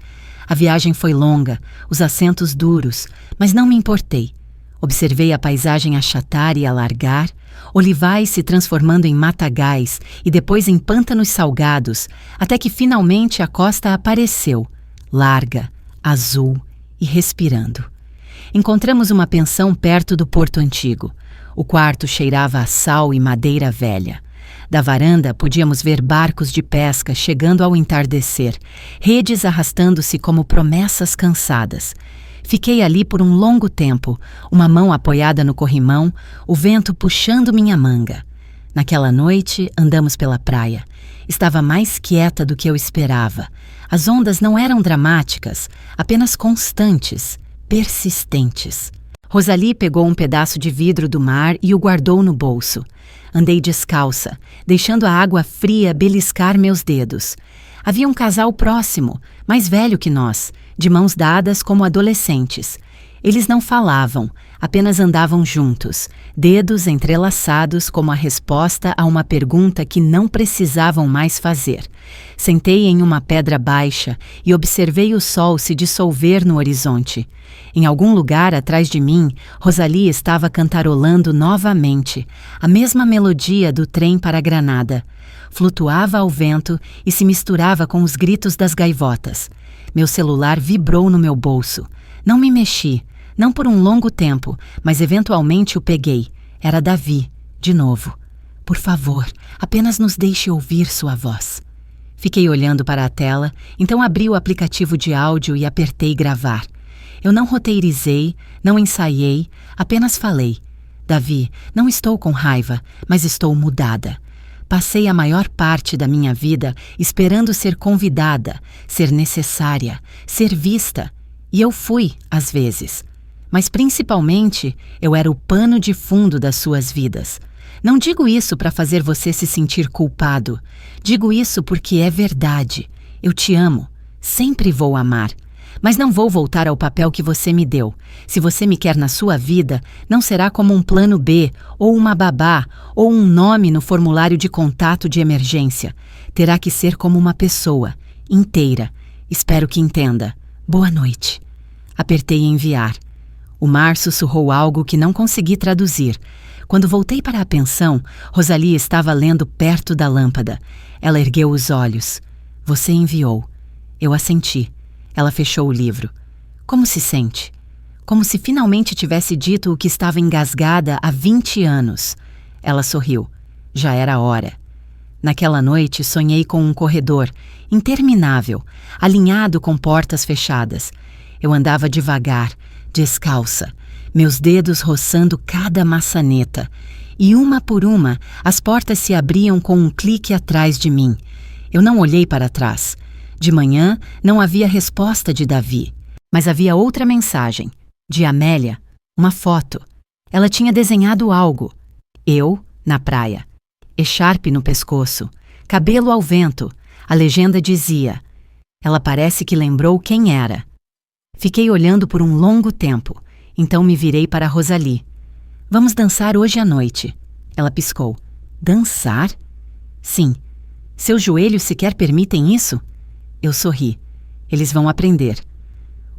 A viagem foi longa, os assentos duros, mas não me importei. Observei a paisagem achatar e alargar, olivais se transformando em matagais e depois em pântanos salgados, até que finalmente a costa apareceu, larga, azul e respirando. Encontramos uma pensão perto do Porto Antigo. O quarto cheirava a sal e madeira velha. Da varanda podíamos ver barcos de pesca chegando ao entardecer, redes arrastando-se como promessas cansadas. Fiquei ali por um longo tempo, uma mão apoiada no corrimão, o vento puxando minha manga. Naquela noite, andamos pela praia. Estava mais quieta do que eu esperava. As ondas não eram dramáticas, apenas constantes, persistentes. Rosalie pegou um pedaço de vidro do mar e o guardou no bolso. Andei descalça, deixando a água fria beliscar meus dedos. Havia um casal próximo, mais velho que nós, de mãos dadas como adolescentes. Eles não falavam, apenas andavam juntos, dedos entrelaçados como a resposta a uma pergunta que não precisavam mais fazer. Sentei em uma pedra baixa e observei o sol se dissolver no horizonte. Em algum lugar atrás de mim, Rosalie estava cantarolando novamente, a mesma melodia do trem para Granada. Flutuava ao vento e se misturava com os gritos das gaivotas. Meu celular vibrou no meu bolso. Não me mexi, não por um longo tempo, mas eventualmente o peguei. Era Davi, de novo. Por favor, apenas nos deixe ouvir sua voz. Fiquei olhando para a tela, então abri o aplicativo de áudio e apertei gravar. Eu não roteirizei, não ensaiei, apenas falei. Davi, não estou com raiva, mas estou mudada. Passei a maior parte da minha vida esperando ser convidada, ser necessária, ser vista. E eu fui, às vezes. Mas principalmente, eu era o pano de fundo das suas vidas. Não digo isso para fazer você se sentir culpado. Digo isso porque é verdade. Eu te amo. Sempre vou amar. Mas não vou voltar ao papel que você me deu. Se você me quer na sua vida, não será como um plano B, ou uma babá, ou um nome no formulário de contato de emergência. Terá que ser como uma pessoa, inteira. Espero que entenda. Boa noite. Apertei enviar. O mar sussurrou algo que não consegui traduzir. Quando voltei para a pensão, Rosalie estava lendo perto da lâmpada. Ela ergueu os olhos. Você enviou. Eu assenti. Ela fechou o livro. Como se sente? Como se finalmente tivesse dito o que estava engasgada há 20 anos. Ela sorriu. Já era a hora. Naquela noite sonhei com um corredor, interminável, alinhado com portas fechadas. Eu andava devagar, descalça, meus dedos roçando cada maçaneta. E uma por uma, as portas se abriam com um clique atrás de mim. Eu não olhei para trás. De manhã, não havia resposta de Davi. Mas havia outra mensagem, de Amélia, uma foto. Ela tinha desenhado algo. Eu, na praia. Echarpe no pescoço, cabelo ao vento. A legenda dizia: ela parece que lembrou quem era. Fiquei olhando por um longo tempo, então me virei para Rosalie. Vamos dançar hoje à noite. Ela piscou. Dançar? Sim. Seus joelhos sequer permitem isso? Eu sorri. Eles vão aprender.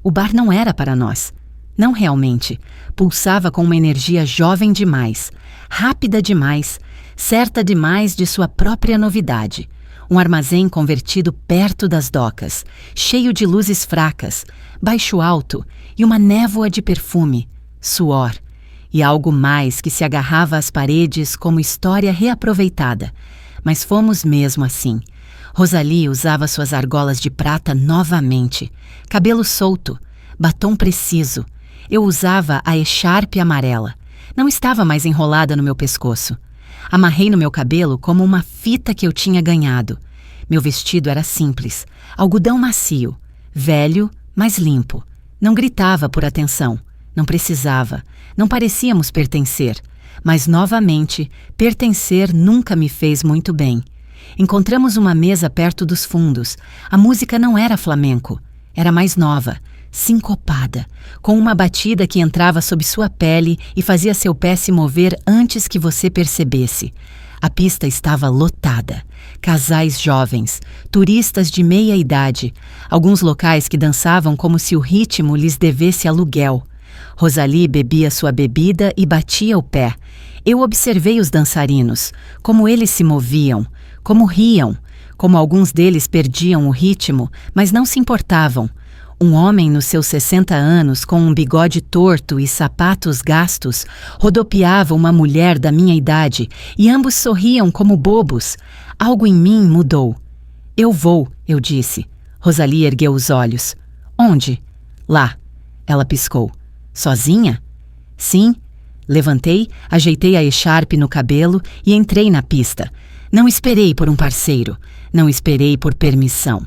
O bar não era para nós. Não realmente. Pulsava com uma energia jovem demais, rápida demais, certa demais de sua própria novidade. Um armazém convertido perto das docas, cheio de luzes fracas, baixo-alto e uma névoa de perfume, suor, e algo mais que se agarrava às paredes como história reaproveitada. Mas fomos mesmo assim. Rosalie usava suas argolas de prata novamente, cabelo solto, batom preciso. Eu usava a echarpe amarela. Não estava mais enrolada no meu pescoço. Amarrei no meu cabelo como uma fita que eu tinha ganhado. Meu vestido era simples, algodão macio, velho, mas limpo. Não gritava por atenção, não precisava, não parecíamos pertencer. Mas, novamente, pertencer nunca me fez muito bem. Encontramos uma mesa perto dos fundos. A música não era flamenco, era mais nova, sincopada, com uma batida que entrava sob sua pele e fazia seu pé se mover antes que você percebesse. A pista estava lotada. Casais jovens, turistas de meia idade, alguns locais que dançavam como se o ritmo lhes devesse aluguel. Rosalie bebia sua bebida e batia o pé. Eu observei os dançarinos, como eles se moviam, como riam, como alguns deles perdiam o ritmo, mas não se importavam. Um homem nos seus 60 anos, com um bigode torto e sapatos gastos, rodopiava uma mulher da minha idade e ambos sorriam como bobos. Algo em mim mudou. Eu vou, eu disse. Rosalie ergueu os olhos. Onde? Lá. Ela piscou. Sozinha? Sim. Levantei, ajeitei a echarpe no cabelo e entrei na pista. Não esperei por um parceiro. Não esperei por permissão.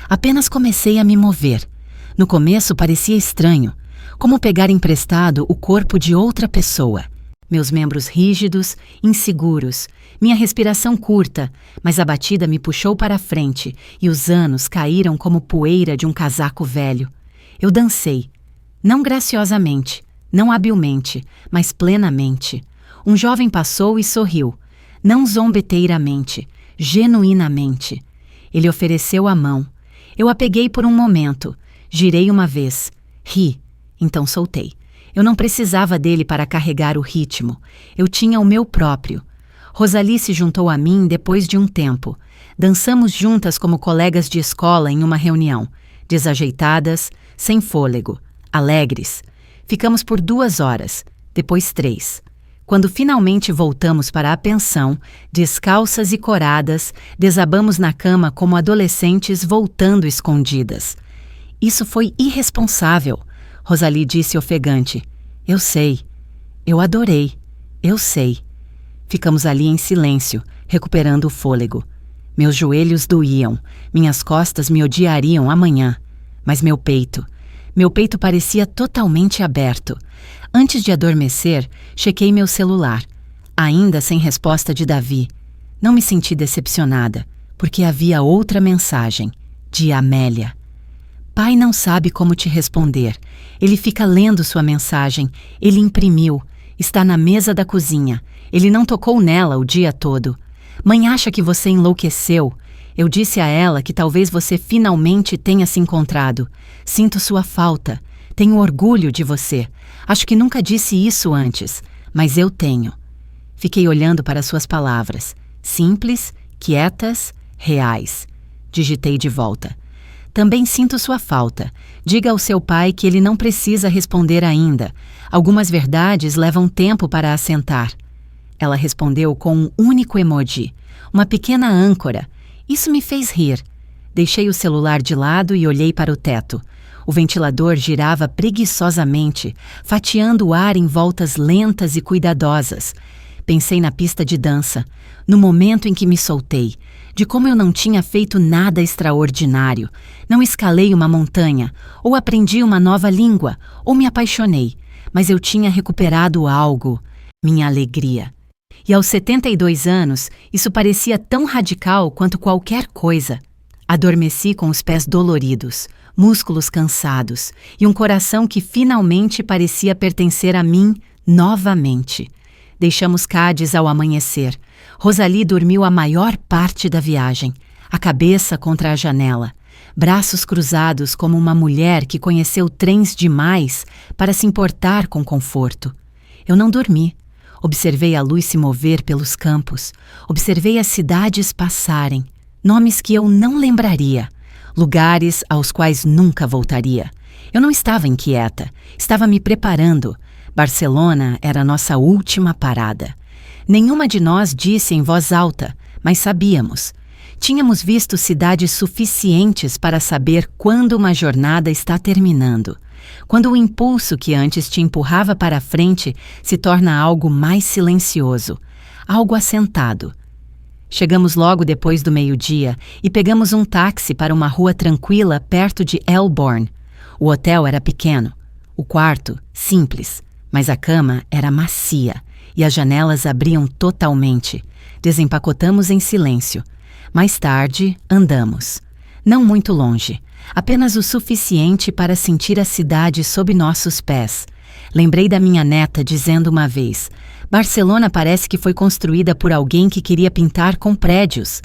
Apenas comecei a me mover. No começo parecia estranho, como pegar emprestado o corpo de outra pessoa. Meus membros rígidos, inseguros, minha respiração curta, mas a batida me puxou para a frente e os anos caíram como poeira de um casaco velho. Eu dancei, não graciosamente, não habilmente, mas plenamente. Um jovem passou e sorriu, não zombeteiramente, genuinamente. Ele ofereceu a mão. Eu a peguei por um momento. Girei uma vez. Ri. Então soltei. Eu não precisava dele para carregar o ritmo. Eu tinha o meu próprio. Rosalie se juntou a mim depois de um tempo. Dançamos juntas como colegas de escola em uma reunião. Desajeitadas, sem fôlego, alegres. Ficamos por 2 horas, depois 3. Quando finalmente voltamos para a pensão, descalças e coradas, desabamos na cama como adolescentes voltando escondidas. Isso foi irresponsável, Rosalie disse ofegante. Eu sei. Eu adorei. Eu sei. Ficamos ali em silêncio, recuperando o fôlego. Meus joelhos doíam, minhas costas me odiariam amanhã. Mas meu peito parecia totalmente aberto. Antes de adormecer, chequei meu celular. Ainda sem resposta de Davi. Não me senti decepcionada, porque havia outra mensagem, de Amélia. Pai não sabe como te responder. Ele fica lendo sua mensagem. Ele imprimiu. Está na mesa da cozinha. Ele não tocou nela o dia todo. Mãe acha que você enlouqueceu. Eu disse a ela que talvez você finalmente tenha se encontrado. Sinto sua falta. Tenho orgulho de você. Acho que nunca disse isso antes, mas eu tenho. Fiquei olhando para suas palavras. Simples, quietas, reais. Digitei de volta. Também sinto sua falta. Diga ao seu pai que ele não precisa responder ainda. Algumas verdades levam tempo para assentar. Ela respondeu com um único emoji. Uma pequena âncora. Isso me fez rir. Deixei o celular de lado e olhei para o teto. O ventilador girava preguiçosamente, fatiando o ar em voltas lentas e cuidadosas. Pensei na pista de dança, no momento em que me soltei, de como eu não tinha feito nada extraordinário. Não escalei uma montanha, ou aprendi uma nova língua, ou me apaixonei, mas eu tinha recuperado algo, minha alegria. E aos 72 anos, isso parecia tão radical quanto qualquer coisa. Adormeci com os pés doloridos, músculos cansados e um coração que finalmente parecia pertencer a mim novamente. Deixamos Cádiz ao amanhecer. Rosalie dormiu a maior parte da viagem, a cabeça contra a janela, braços cruzados como uma mulher que conheceu trens demais para se importar com conforto. Eu não dormi. Observei a luz se mover pelos campos, observei as cidades passarem, nomes que eu não lembraria, lugares aos quais nunca voltaria. Eu não estava inquieta, estava me preparando. Barcelona era nossa última parada. Nenhuma de nós disse em voz alta, mas sabíamos. Tínhamos visto cidades suficientes para saber quando uma jornada está terminando. Quando o impulso que antes te empurrava para a frente se torna algo mais silencioso, algo assentado. Chegamos logo depois do meio-dia e pegamos um táxi para uma rua tranquila perto de Elborn. O hotel era pequeno, o quarto simples, mas a cama era macia e as janelas abriam totalmente. Desempacotamos em silêncio. Mais tarde, andamos. Não muito longe, apenas o suficiente para sentir a cidade sob nossos pés. Lembrei da minha neta dizendo uma vez: Barcelona parece que foi construída por alguém que queria pintar com prédios.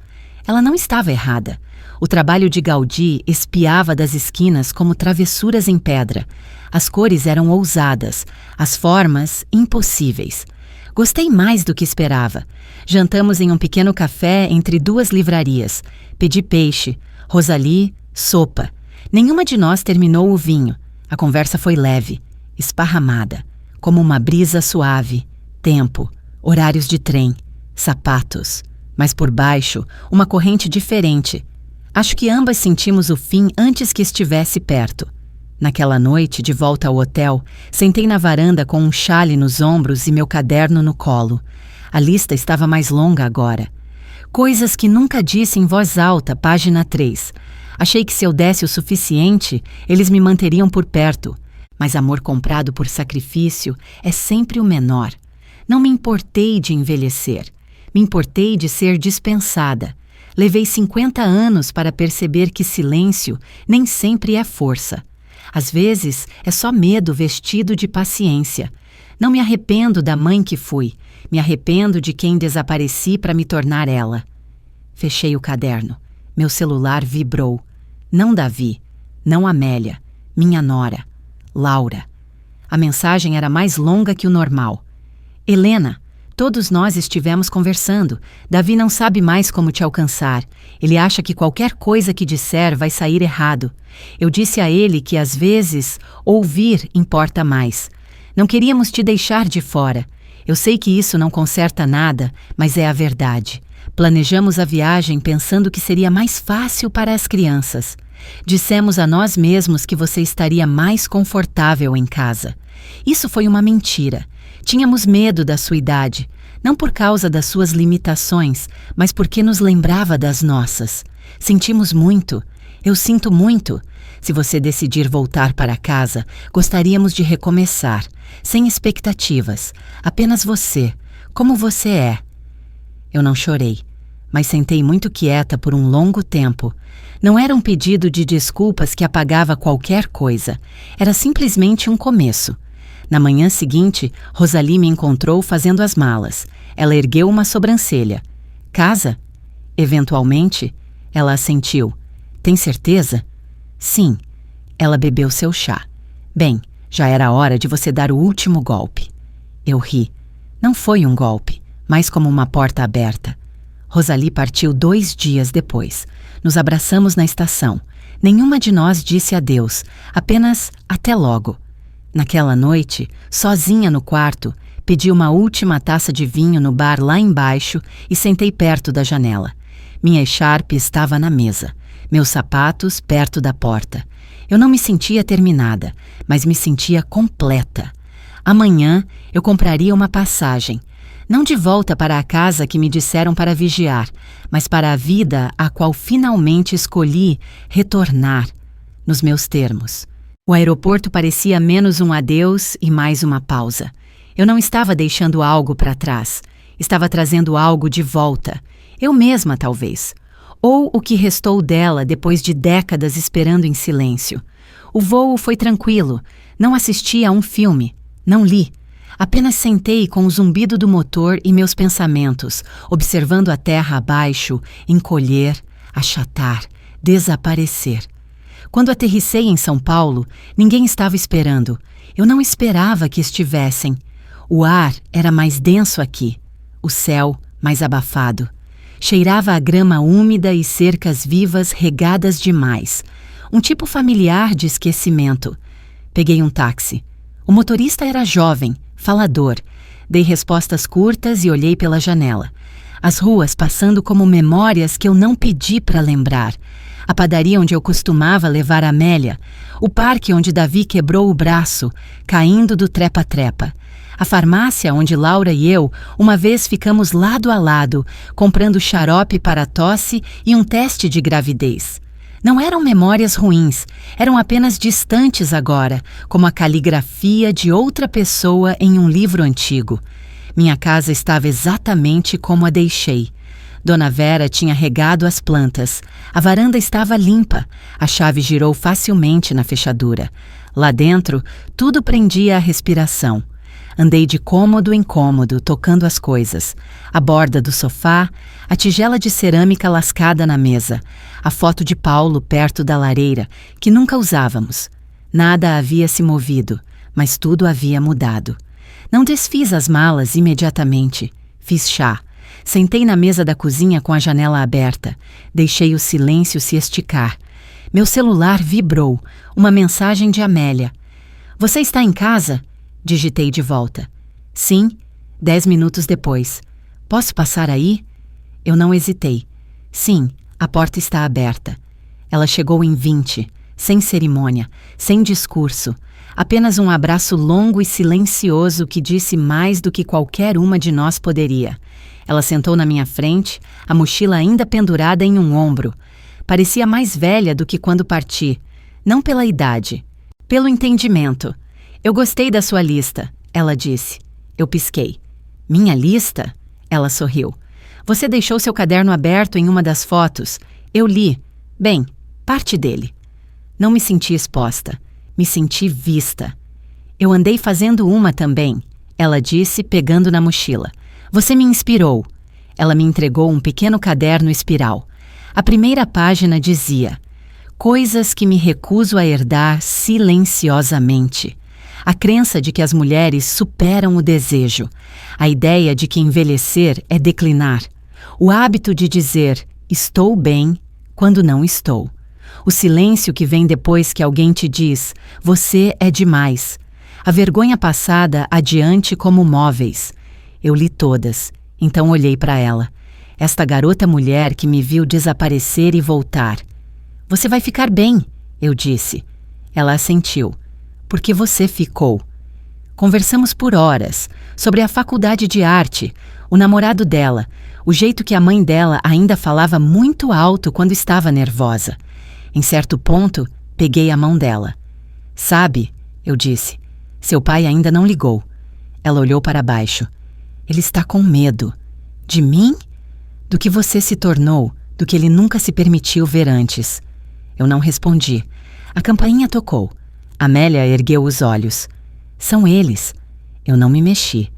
Ela não estava errada. O trabalho de Gaudí espiava das esquinas como travessuras em pedra. As cores eram ousadas, as formas impossíveis. Gostei mais do que esperava. Jantamos em um pequeno café entre duas livrarias. Pedi peixe, Rosalie, sopa. Nenhuma de nós terminou o vinho. A conversa foi leve, esparramada, como uma brisa suave. Tempo, horários de trem, sapatos. Mas por baixo, uma corrente diferente. Acho que ambas sentimos o fim antes que estivesse perto. Naquela noite, de volta ao hotel, sentei na varanda com um chale nos ombros e meu caderno no colo. A lista estava mais longa agora. Coisas que nunca disse em voz alta, página 3. Achei que se eu desse o suficiente, eles me manteriam por perto. Mas amor comprado por sacrifício é sempre o menor. Não me importei de envelhecer. Me importei de ser dispensada. Levei 50 anos para perceber que silêncio nem sempre é força. Às vezes, é só medo vestido de paciência. Não me arrependo da mãe que fui. Me arrependo de quem desapareci para me tornar ela. Fechei o caderno. Meu celular vibrou. Não Davi, não Amélia, minha nora, Laura. A mensagem era mais longa que o normal. Helena, todos nós estivemos conversando. Davi não sabe mais como te alcançar. Ele acha que qualquer coisa que disser vai sair errado. Eu disse a ele que, às vezes, ouvir importa mais. Não queríamos te deixar de fora. Eu sei que isso não conserta nada, mas é a verdade. Planejamos a viagem pensando que seria mais fácil para as crianças. Dissemos a nós mesmos que você estaria mais confortável em casa. Isso foi uma mentira. Tínhamos medo da sua idade, não por causa das suas limitações, mas porque nos lembrava das nossas. Sentimos muito. Eu sinto muito. Se você decidir voltar para casa, gostaríamos de recomeçar, sem expectativas, apenas você, como você é. Eu não chorei, mas sentei muito quieta por um longo tempo. Não era um pedido de desculpas que apagava qualquer coisa. Era simplesmente um começo. Na manhã seguinte, Rosalie me encontrou fazendo as malas. Ela ergueu uma sobrancelha. Casa? Eventualmente, ela assentiu. Tem certeza? Sim. Ela bebeu seu chá. Bem, já era hora de você dar o último golpe. Eu ri. Não foi um golpe, mas como uma porta aberta. Rosalie partiu 2 dias depois. Nos abraçamos na estação. Nenhuma de nós disse adeus, apenas até logo. Naquela noite, sozinha no quarto, pedi uma última taça de vinho no bar lá embaixo e sentei perto da janela. Minha echarpe estava na mesa, meus sapatos perto da porta. Eu não me sentia terminada, mas me sentia completa. Amanhã eu compraria uma passagem, não de volta para a casa que me disseram para vigiar, mas para a vida a qual finalmente escolhi retornar, nos meus termos. O aeroporto parecia menos um adeus e mais uma pausa. Eu não estava deixando algo para trás, estava trazendo algo de volta. Eu mesma, talvez. Ou o que restou dela depois de décadas esperando em silêncio. O voo foi tranquilo, não assisti a um filme, não li. Apenas sentei com o zumbido do motor e meus pensamentos, observando a terra abaixo, encolher, achatar, desaparecer. Quando aterrissei em São Paulo, ninguém estava esperando. Eu não esperava que estivessem. O ar era mais denso aqui, o céu mais abafado. Cheirava a grama úmida e cercas vivas regadas demais. Um tipo familiar de esquecimento. Peguei um táxi. O motorista era jovem, falador. Dei respostas curtas e olhei pela janela. As ruas passando como memórias que eu não pedi para lembrar. A padaria onde eu costumava levar a Amélia. O parque onde Davi quebrou o braço, caindo do trepa-trepa. A farmácia onde Laura e eu uma vez ficamos lado a lado, comprando xarope para tosse e um teste de gravidez. Não eram memórias ruins, eram apenas distantes agora, como a caligrafia de outra pessoa em um livro antigo. Minha casa estava exatamente como a deixei. Dona Vera tinha regado as plantas. A varanda estava limpa. A chave girou facilmente na fechadura. Lá dentro, tudo prendia a respiração. Andei de cômodo em cômodo, tocando as coisas. A borda do sofá, a tigela de cerâmica lascada na mesa, a foto de Paulo perto da lareira, que nunca usávamos. Nada havia se movido, mas tudo havia mudado. Não desfiz as malas imediatamente. Fiz chá. Sentei na mesa da cozinha com a janela aberta. Deixei o silêncio se esticar. Meu celular vibrou. Uma mensagem de Amélia. "Você está em casa?" Digitei de volta. "Sim." 10 minutos depois. "Posso passar aí?" Eu não hesitei. "Sim, a porta está aberta." Ela chegou em 20, sem cerimônia, sem discurso. Apenas um abraço longo e silencioso que disse mais do que qualquer uma de nós poderia. Ela sentou na minha frente, a mochila ainda pendurada em um ombro. Parecia mais velha do que quando parti. Não pela idade, pelo entendimento. "Eu gostei da sua lista", ela disse. Eu pisquei. "Minha lista?" Ela sorriu. "Você deixou seu caderno aberto em uma das fotos. Eu li. Bem, parte dele." Não me senti exposta. Me senti vista. "Eu andei fazendo uma também", ela disse, pegando na mochila. "Você me inspirou." Ela me entregou um pequeno caderno espiral. A primeira página dizia: "Coisas que me recuso a herdar silenciosamente." A crença de que as mulheres superam o desejo. A ideia de que envelhecer é declinar. O hábito de dizer "estou bem" quando não estou. O silêncio que vem depois que alguém te diz "você é demais." A vergonha passada adiante como móveis. Eu li todas, então olhei para ela. Esta garota mulher que me viu desaparecer e voltar. "Você vai ficar bem", eu disse. Ela assentiu. "Porque você ficou." Conversamos por horas, sobre a faculdade de arte, o namorado dela, o jeito que a mãe dela ainda falava muito alto quando estava nervosa. Em certo ponto, peguei a mão dela. "Sabe", eu disse, "seu pai ainda não ligou." Ela olhou para baixo. "Ele está com medo." "De mim?" do que você se tornou, do que ele nunca se permitiu ver antes. Eu não respondi. A campainha tocou. Amélia ergueu os olhos. São eles. Eu não me mexi.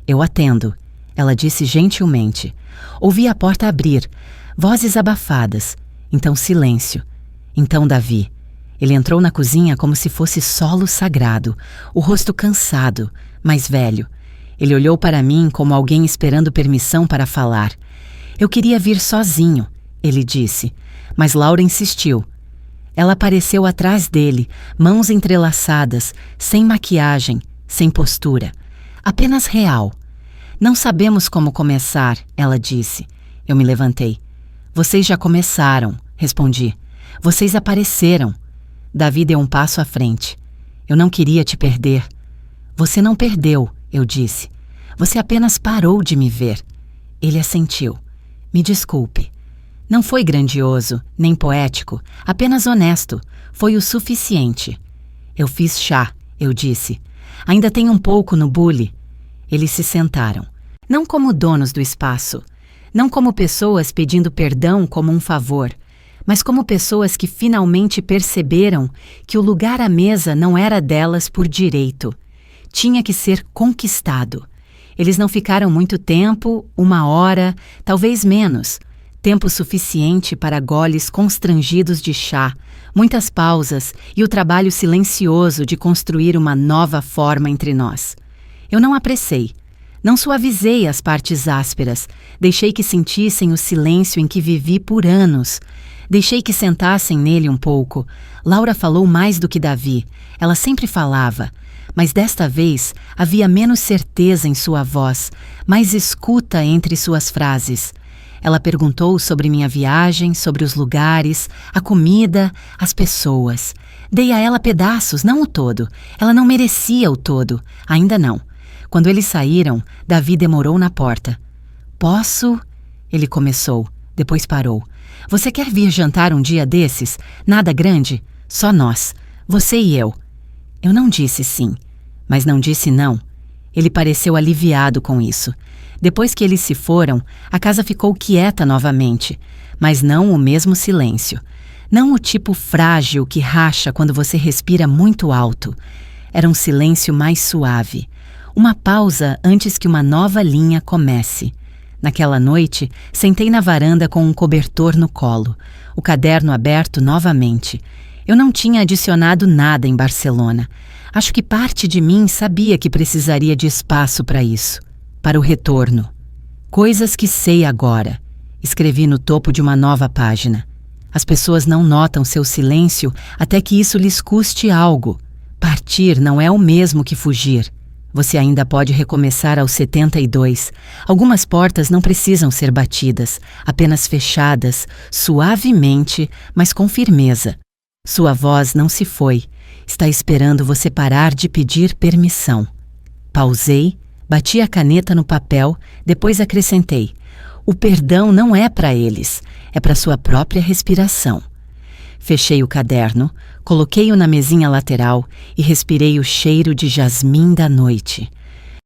Eu atendo, ela disse gentilmente. Ouvi a porta abrir, vozes abafadas. Então silêncio. Então Davi. Ele entrou na cozinha como se fosse solo sagrado, o rosto cansado, mais velho. Ele olhou para mim como alguém esperando permissão para falar. Eu queria vir sozinho, ele disse, mas Laura insistiu. Ela apareceu atrás dele, mãos entrelaçadas, sem maquiagem, sem postura. Apenas real. Não sabemos como começar, ela disse. Eu me levantei. Vocês já começaram, respondi. Vocês apareceram. Davi deu um passo à frente. Eu não queria te perder. Você não perdeu, eu disse. Você apenas parou de me ver. Ele assentiu. Me desculpe. Não foi grandioso, nem poético, apenas honesto. Foi o suficiente. Eu fiz chá, eu disse. Ainda tem um pouco no bule. Eles se sentaram. Não como donos do espaço. Não como pessoas pedindo perdão como um favor. Mas como pessoas que finalmente perceberam que o lugar à mesa não era delas por direito. Tinha que ser conquistado. Eles não ficaram muito tempo, 1 hora, talvez menos. Tempo suficiente para goles constrangidos de chá, muitas pausas e o trabalho silencioso de construir uma nova forma entre nós. Eu não apressei. Não suavizei as partes ásperas. Deixei que sentissem o silêncio em que vivi por anos. Deixei que sentassem nele um pouco. Laura falou mais do que Davi. Ela sempre falava. Mas desta vez havia menos certeza em sua voz, mais escuta entre suas frases. Ela perguntou sobre minha viagem, sobre os lugares, a comida, as pessoas. Dei a ela pedaços, não o todo. Ela não merecia o todo. Ainda não. Quando eles saíram, Davi demorou na porta. Posso? Ele começou, depois parou. Você quer vir jantar um dia desses? Nada grande? Só nós. Você e eu. Eu não disse sim, mas não disse não. Ele pareceu aliviado com isso. Depois que eles se foram, a casa ficou quieta novamente, mas não o mesmo silêncio. Não o tipo frágil que racha quando você respira muito alto. Era um silêncio mais suave. Uma pausa antes que uma nova linha comece. Naquela noite, sentei na varanda com um cobertor no colo, o caderno aberto novamente. Eu não tinha adicionado nada em Barcelona. Acho que parte de mim sabia que precisaria de espaço para isso, para o retorno. Coisas que sei agora. Escrevi no topo de uma nova página. As pessoas não notam seu silêncio até que isso lhes custe algo. Partir não é o mesmo que fugir. Você ainda pode recomeçar aos 72. Algumas portas não precisam ser batidas, apenas fechadas, suavemente, mas com firmeza. Sua voz não se foi. Está esperando você parar de pedir permissão. Pausei, bati a caneta no papel, depois acrescentei. O perdão não é para eles, é para sua própria respiração. Fechei o caderno, coloquei-o na mesinha lateral e respirei o cheiro de jasmim da noite.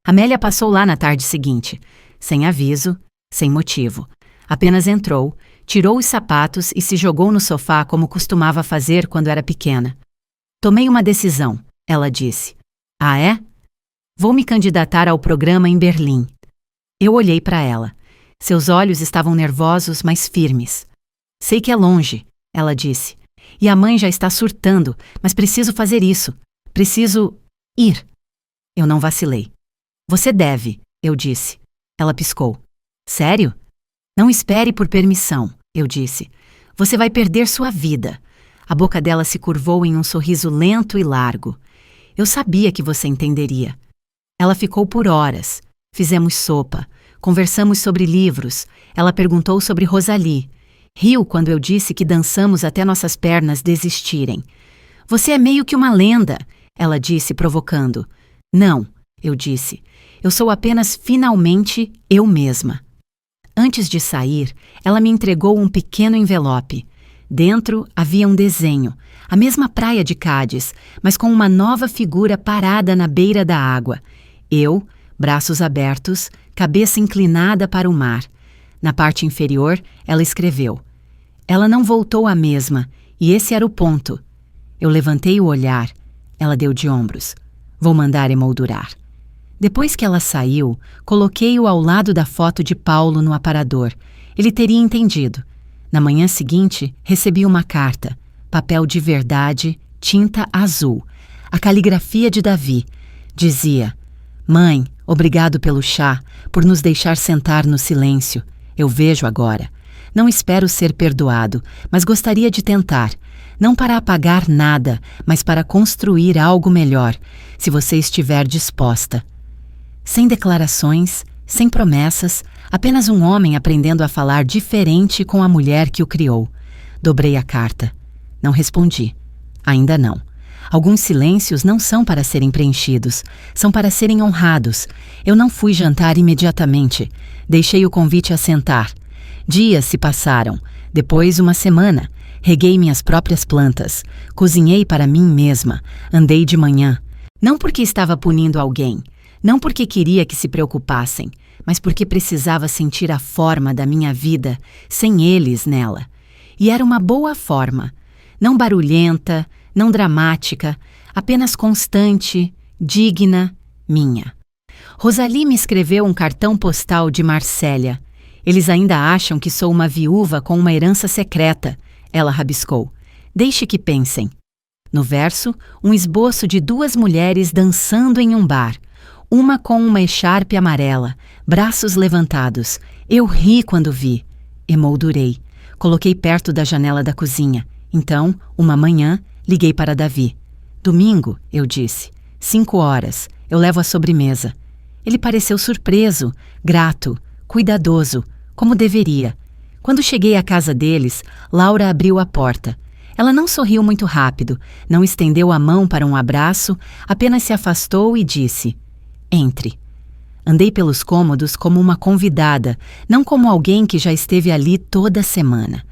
Amélia passou lá na tarde seguinte, sem aviso, sem motivo. Apenas entrou, tirou os sapatos e se jogou no sofá como costumava fazer quando era pequena. Tomei uma decisão, ela disse. Ah, é? Vou me candidatar ao programa em Berlim. Eu olhei para ela. Seus olhos estavam nervosos, mas firmes. Sei que é longe, ela disse. E a mãe já está surtando, mas preciso fazer isso. Preciso ir. Eu não vacilei. Você deve, eu disse. Ela piscou. Sério? Não espere por permissão, eu disse. Você vai perder sua vida. A boca dela se curvou em um sorriso lento e largo. Eu sabia que você entenderia. Ela ficou por horas. Fizemos sopa. Conversamos sobre livros. Ela perguntou sobre Rosalie. Riu quando eu disse que dançamos até nossas pernas desistirem. Você é meio que uma lenda, ela disse, provocando. Não, eu disse. Eu sou apenas finalmente eu mesma. Antes de sair, ela me entregou um pequeno envelope. Dentro havia um desenho, a mesma praia de Cádiz, mas com uma nova figura parada na beira da água. Eu, braços abertos, cabeça inclinada para o mar. Na parte inferior, ela escreveu: "Ela não voltou a mesma, e esse era o ponto." Eu levantei o olhar. Ela deu de ombros. "Vou mandar emoldurar." Depois que ela saiu, coloquei-o ao lado da foto de Paulo no aparador. Ele teria entendido. Na manhã seguinte, recebi uma carta. Papel de verdade, tinta azul. A caligrafia de Davi. Dizia: "Mãe, obrigado pelo chá, por nos deixar sentar no silêncio. Eu vejo agora. Não espero ser perdoado, mas gostaria de tentar. Não para apagar nada, mas para construir algo melhor, se você estiver disposta." Sem declarações, sem promessas, apenas um homem aprendendo a falar diferente com a mulher que o criou. Dobrei a carta. Não respondi. Ainda não. Alguns silêncios não são para serem preenchidos, são para serem honrados. Eu não fui jantar imediatamente. Deixei o convite assentar. Dias se passaram. Depois, uma semana. Reguei minhas próprias plantas. Cozinhei para mim mesma. Andei de manhã. Não porque estava punindo alguém. Não porque queria que se preocupassem, mas porque precisava sentir a forma da minha vida sem eles nela. E era uma boa forma. Não barulhenta, não dramática, apenas constante, digna, minha. Rosalie me escreveu um cartão postal de Marsella. "Eles ainda acham que sou uma viúva com uma herança secreta." Ela rabiscou. "Deixe que pensem." No verso, um esboço de duas mulheres dançando em um bar. Uma com uma echarpe amarela, braços levantados. Eu ri quando vi. Emoldurei. Coloquei perto da janela da cozinha. Então, uma manhã, liguei para Davi. "Domingo", eu disse. 5 horas. Eu levo a sobremesa." Ele pareceu surpreso, grato, cuidadoso, como deveria. Quando cheguei à casa deles, Laura abriu a porta. Ela não sorriu muito rápido, não estendeu a mão para um abraço, apenas se afastou e disse: "Entre." Andei pelos cômodos como uma convidada, não como alguém que já esteve ali toda semana.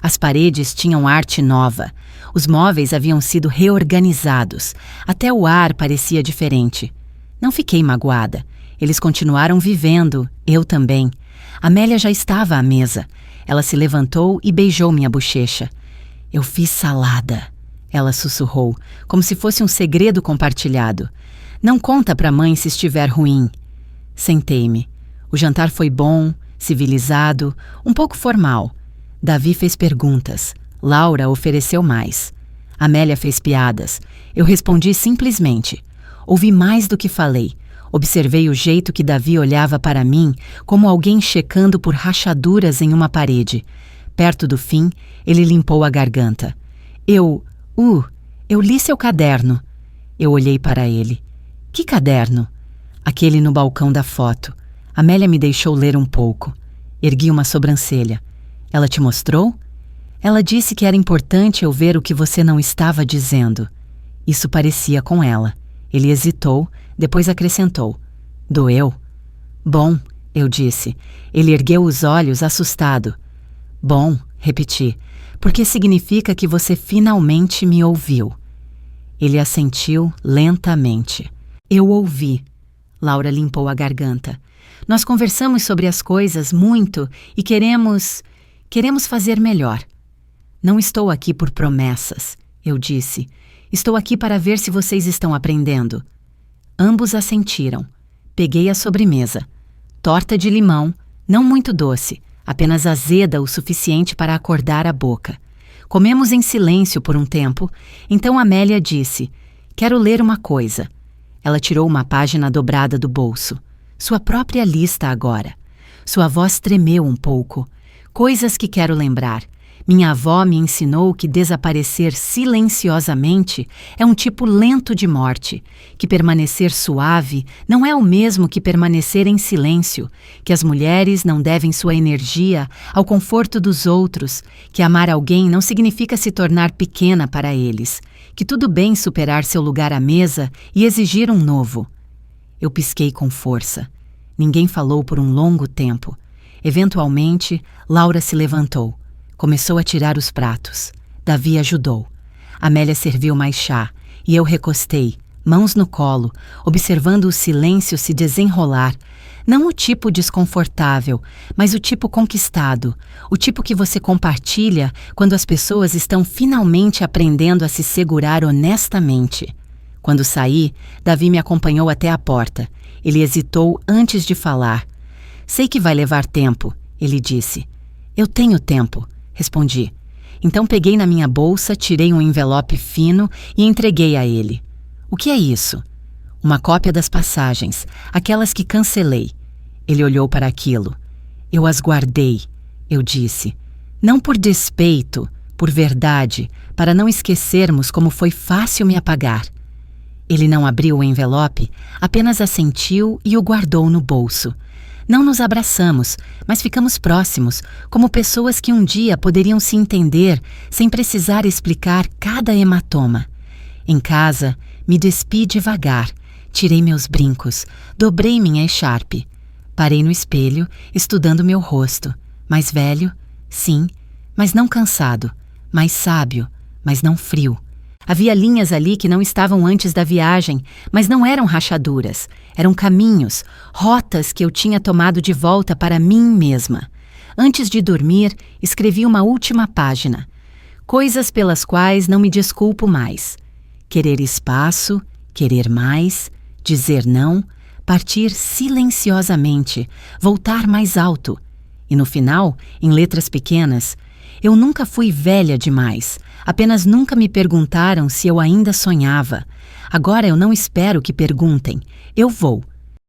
As paredes tinham arte nova. Os móveis haviam sido reorganizados. Até o ar parecia diferente. Não fiquei magoada. Eles continuaram vivendo, eu também. Amélia já estava à mesa. Ela se levantou e beijou minha bochecha. "Eu fiz salada." Ela sussurrou, como se fosse um segredo compartilhado. "Não conta pra mãe se estiver ruim." Sentei-me. O jantar foi bom, civilizado, um pouco formal. Davi fez perguntas. Laura ofereceu mais. Amélia fez piadas. Eu respondi simplesmente. Ouvi mais do que falei. Observei o jeito que Davi olhava para mim, como alguém checando por rachaduras em uma parede. Perto do fim, ele limpou a garganta. Eu li seu caderno." Eu olhei para ele. "Que caderno?" "Aquele no balcão da foto. Amélia me deixou ler um pouco." Ergui uma sobrancelha. "Ela te mostrou?" "Ela disse que era importante eu ver o que você não estava dizendo." Isso parecia com ela. Ele hesitou, depois acrescentou: "Doeu?" "Bom", eu disse. Ele ergueu os olhos, assustado. "Bom", repeti, "porque significa que você finalmente me ouviu." Ele assentiu lentamente. "Eu ouvi." Laura limpou a garganta. "Nós conversamos sobre as coisas muito e queremos fazer melhor." "Não estou aqui por promessas", eu disse. "Estou aqui para ver se vocês estão aprendendo." Ambos assentiram. Peguei a sobremesa. Torta de limão, não muito doce, apenas azeda o suficiente para acordar a boca. Comemos em silêncio por um tempo, então Amélia disse: "Quero ler uma coisa." Ela tirou uma página dobrada do bolso. Sua própria lista agora. Sua voz tremeu um pouco. "Coisas que quero lembrar. Minha avó me ensinou que desaparecer silenciosamente é um tipo lento de morte, que permanecer suave não é o mesmo que permanecer em silêncio, que as mulheres não devem sua energia ao conforto dos outros, que amar alguém não significa se tornar pequena para eles, que tudo bem superar seu lugar à mesa e exigir um novo." Eu pisquei com força. Ninguém falou por um longo tempo. Eventualmente, Laura se levantou. Começou a tirar os pratos. Davi ajudou. Amélia serviu mais chá, e eu recostei, mãos no colo, observando o silêncio se desenrolar, Não o tipo desconfortável, mas o tipo conquistado, o tipo que você compartilha quando as pessoas estão finalmente aprendendo a se segurar honestamente. Quando saí, Davi me acompanhou até a porta. Ele hesitou antes de falar. Sei que vai levar tempo, ele disse. Eu tenho tempo, respondi. Então peguei na minha bolsa, tirei um envelope fino e entreguei a ele. O que é isso? Uma cópia das passagens, aquelas que cancelei. Ele olhou para aquilo. Eu as guardei, eu disse. Não por despeito, por verdade, para não esquecermos como foi fácil me apagar. Ele não abriu o envelope, apenas assentiu e o guardou no bolso. Não nos abraçamos, mas ficamos próximos, como pessoas que um dia poderiam se entender sem precisar explicar cada hematoma. Em casa, me despi devagar, tirei meus brincos, dobrei minha echarpe. Parei no espelho, estudando meu rosto. Mais velho? Sim, mas não cansado. Mais sábio, mas não frio. Havia linhas ali que não estavam antes da viagem, mas não eram rachaduras. Eram caminhos, rotas que eu tinha tomado de volta para mim mesma. Antes de dormir, escrevi uma última página. Coisas pelas quais não me desculpo mais. Querer espaço, querer mais, dizer não, partir silenciosamente, voltar mais alto. E no final, em letras pequenas, eu nunca fui velha demais. Apenas nunca me perguntaram se eu ainda sonhava. Agora eu não espero que perguntem. Eu vou,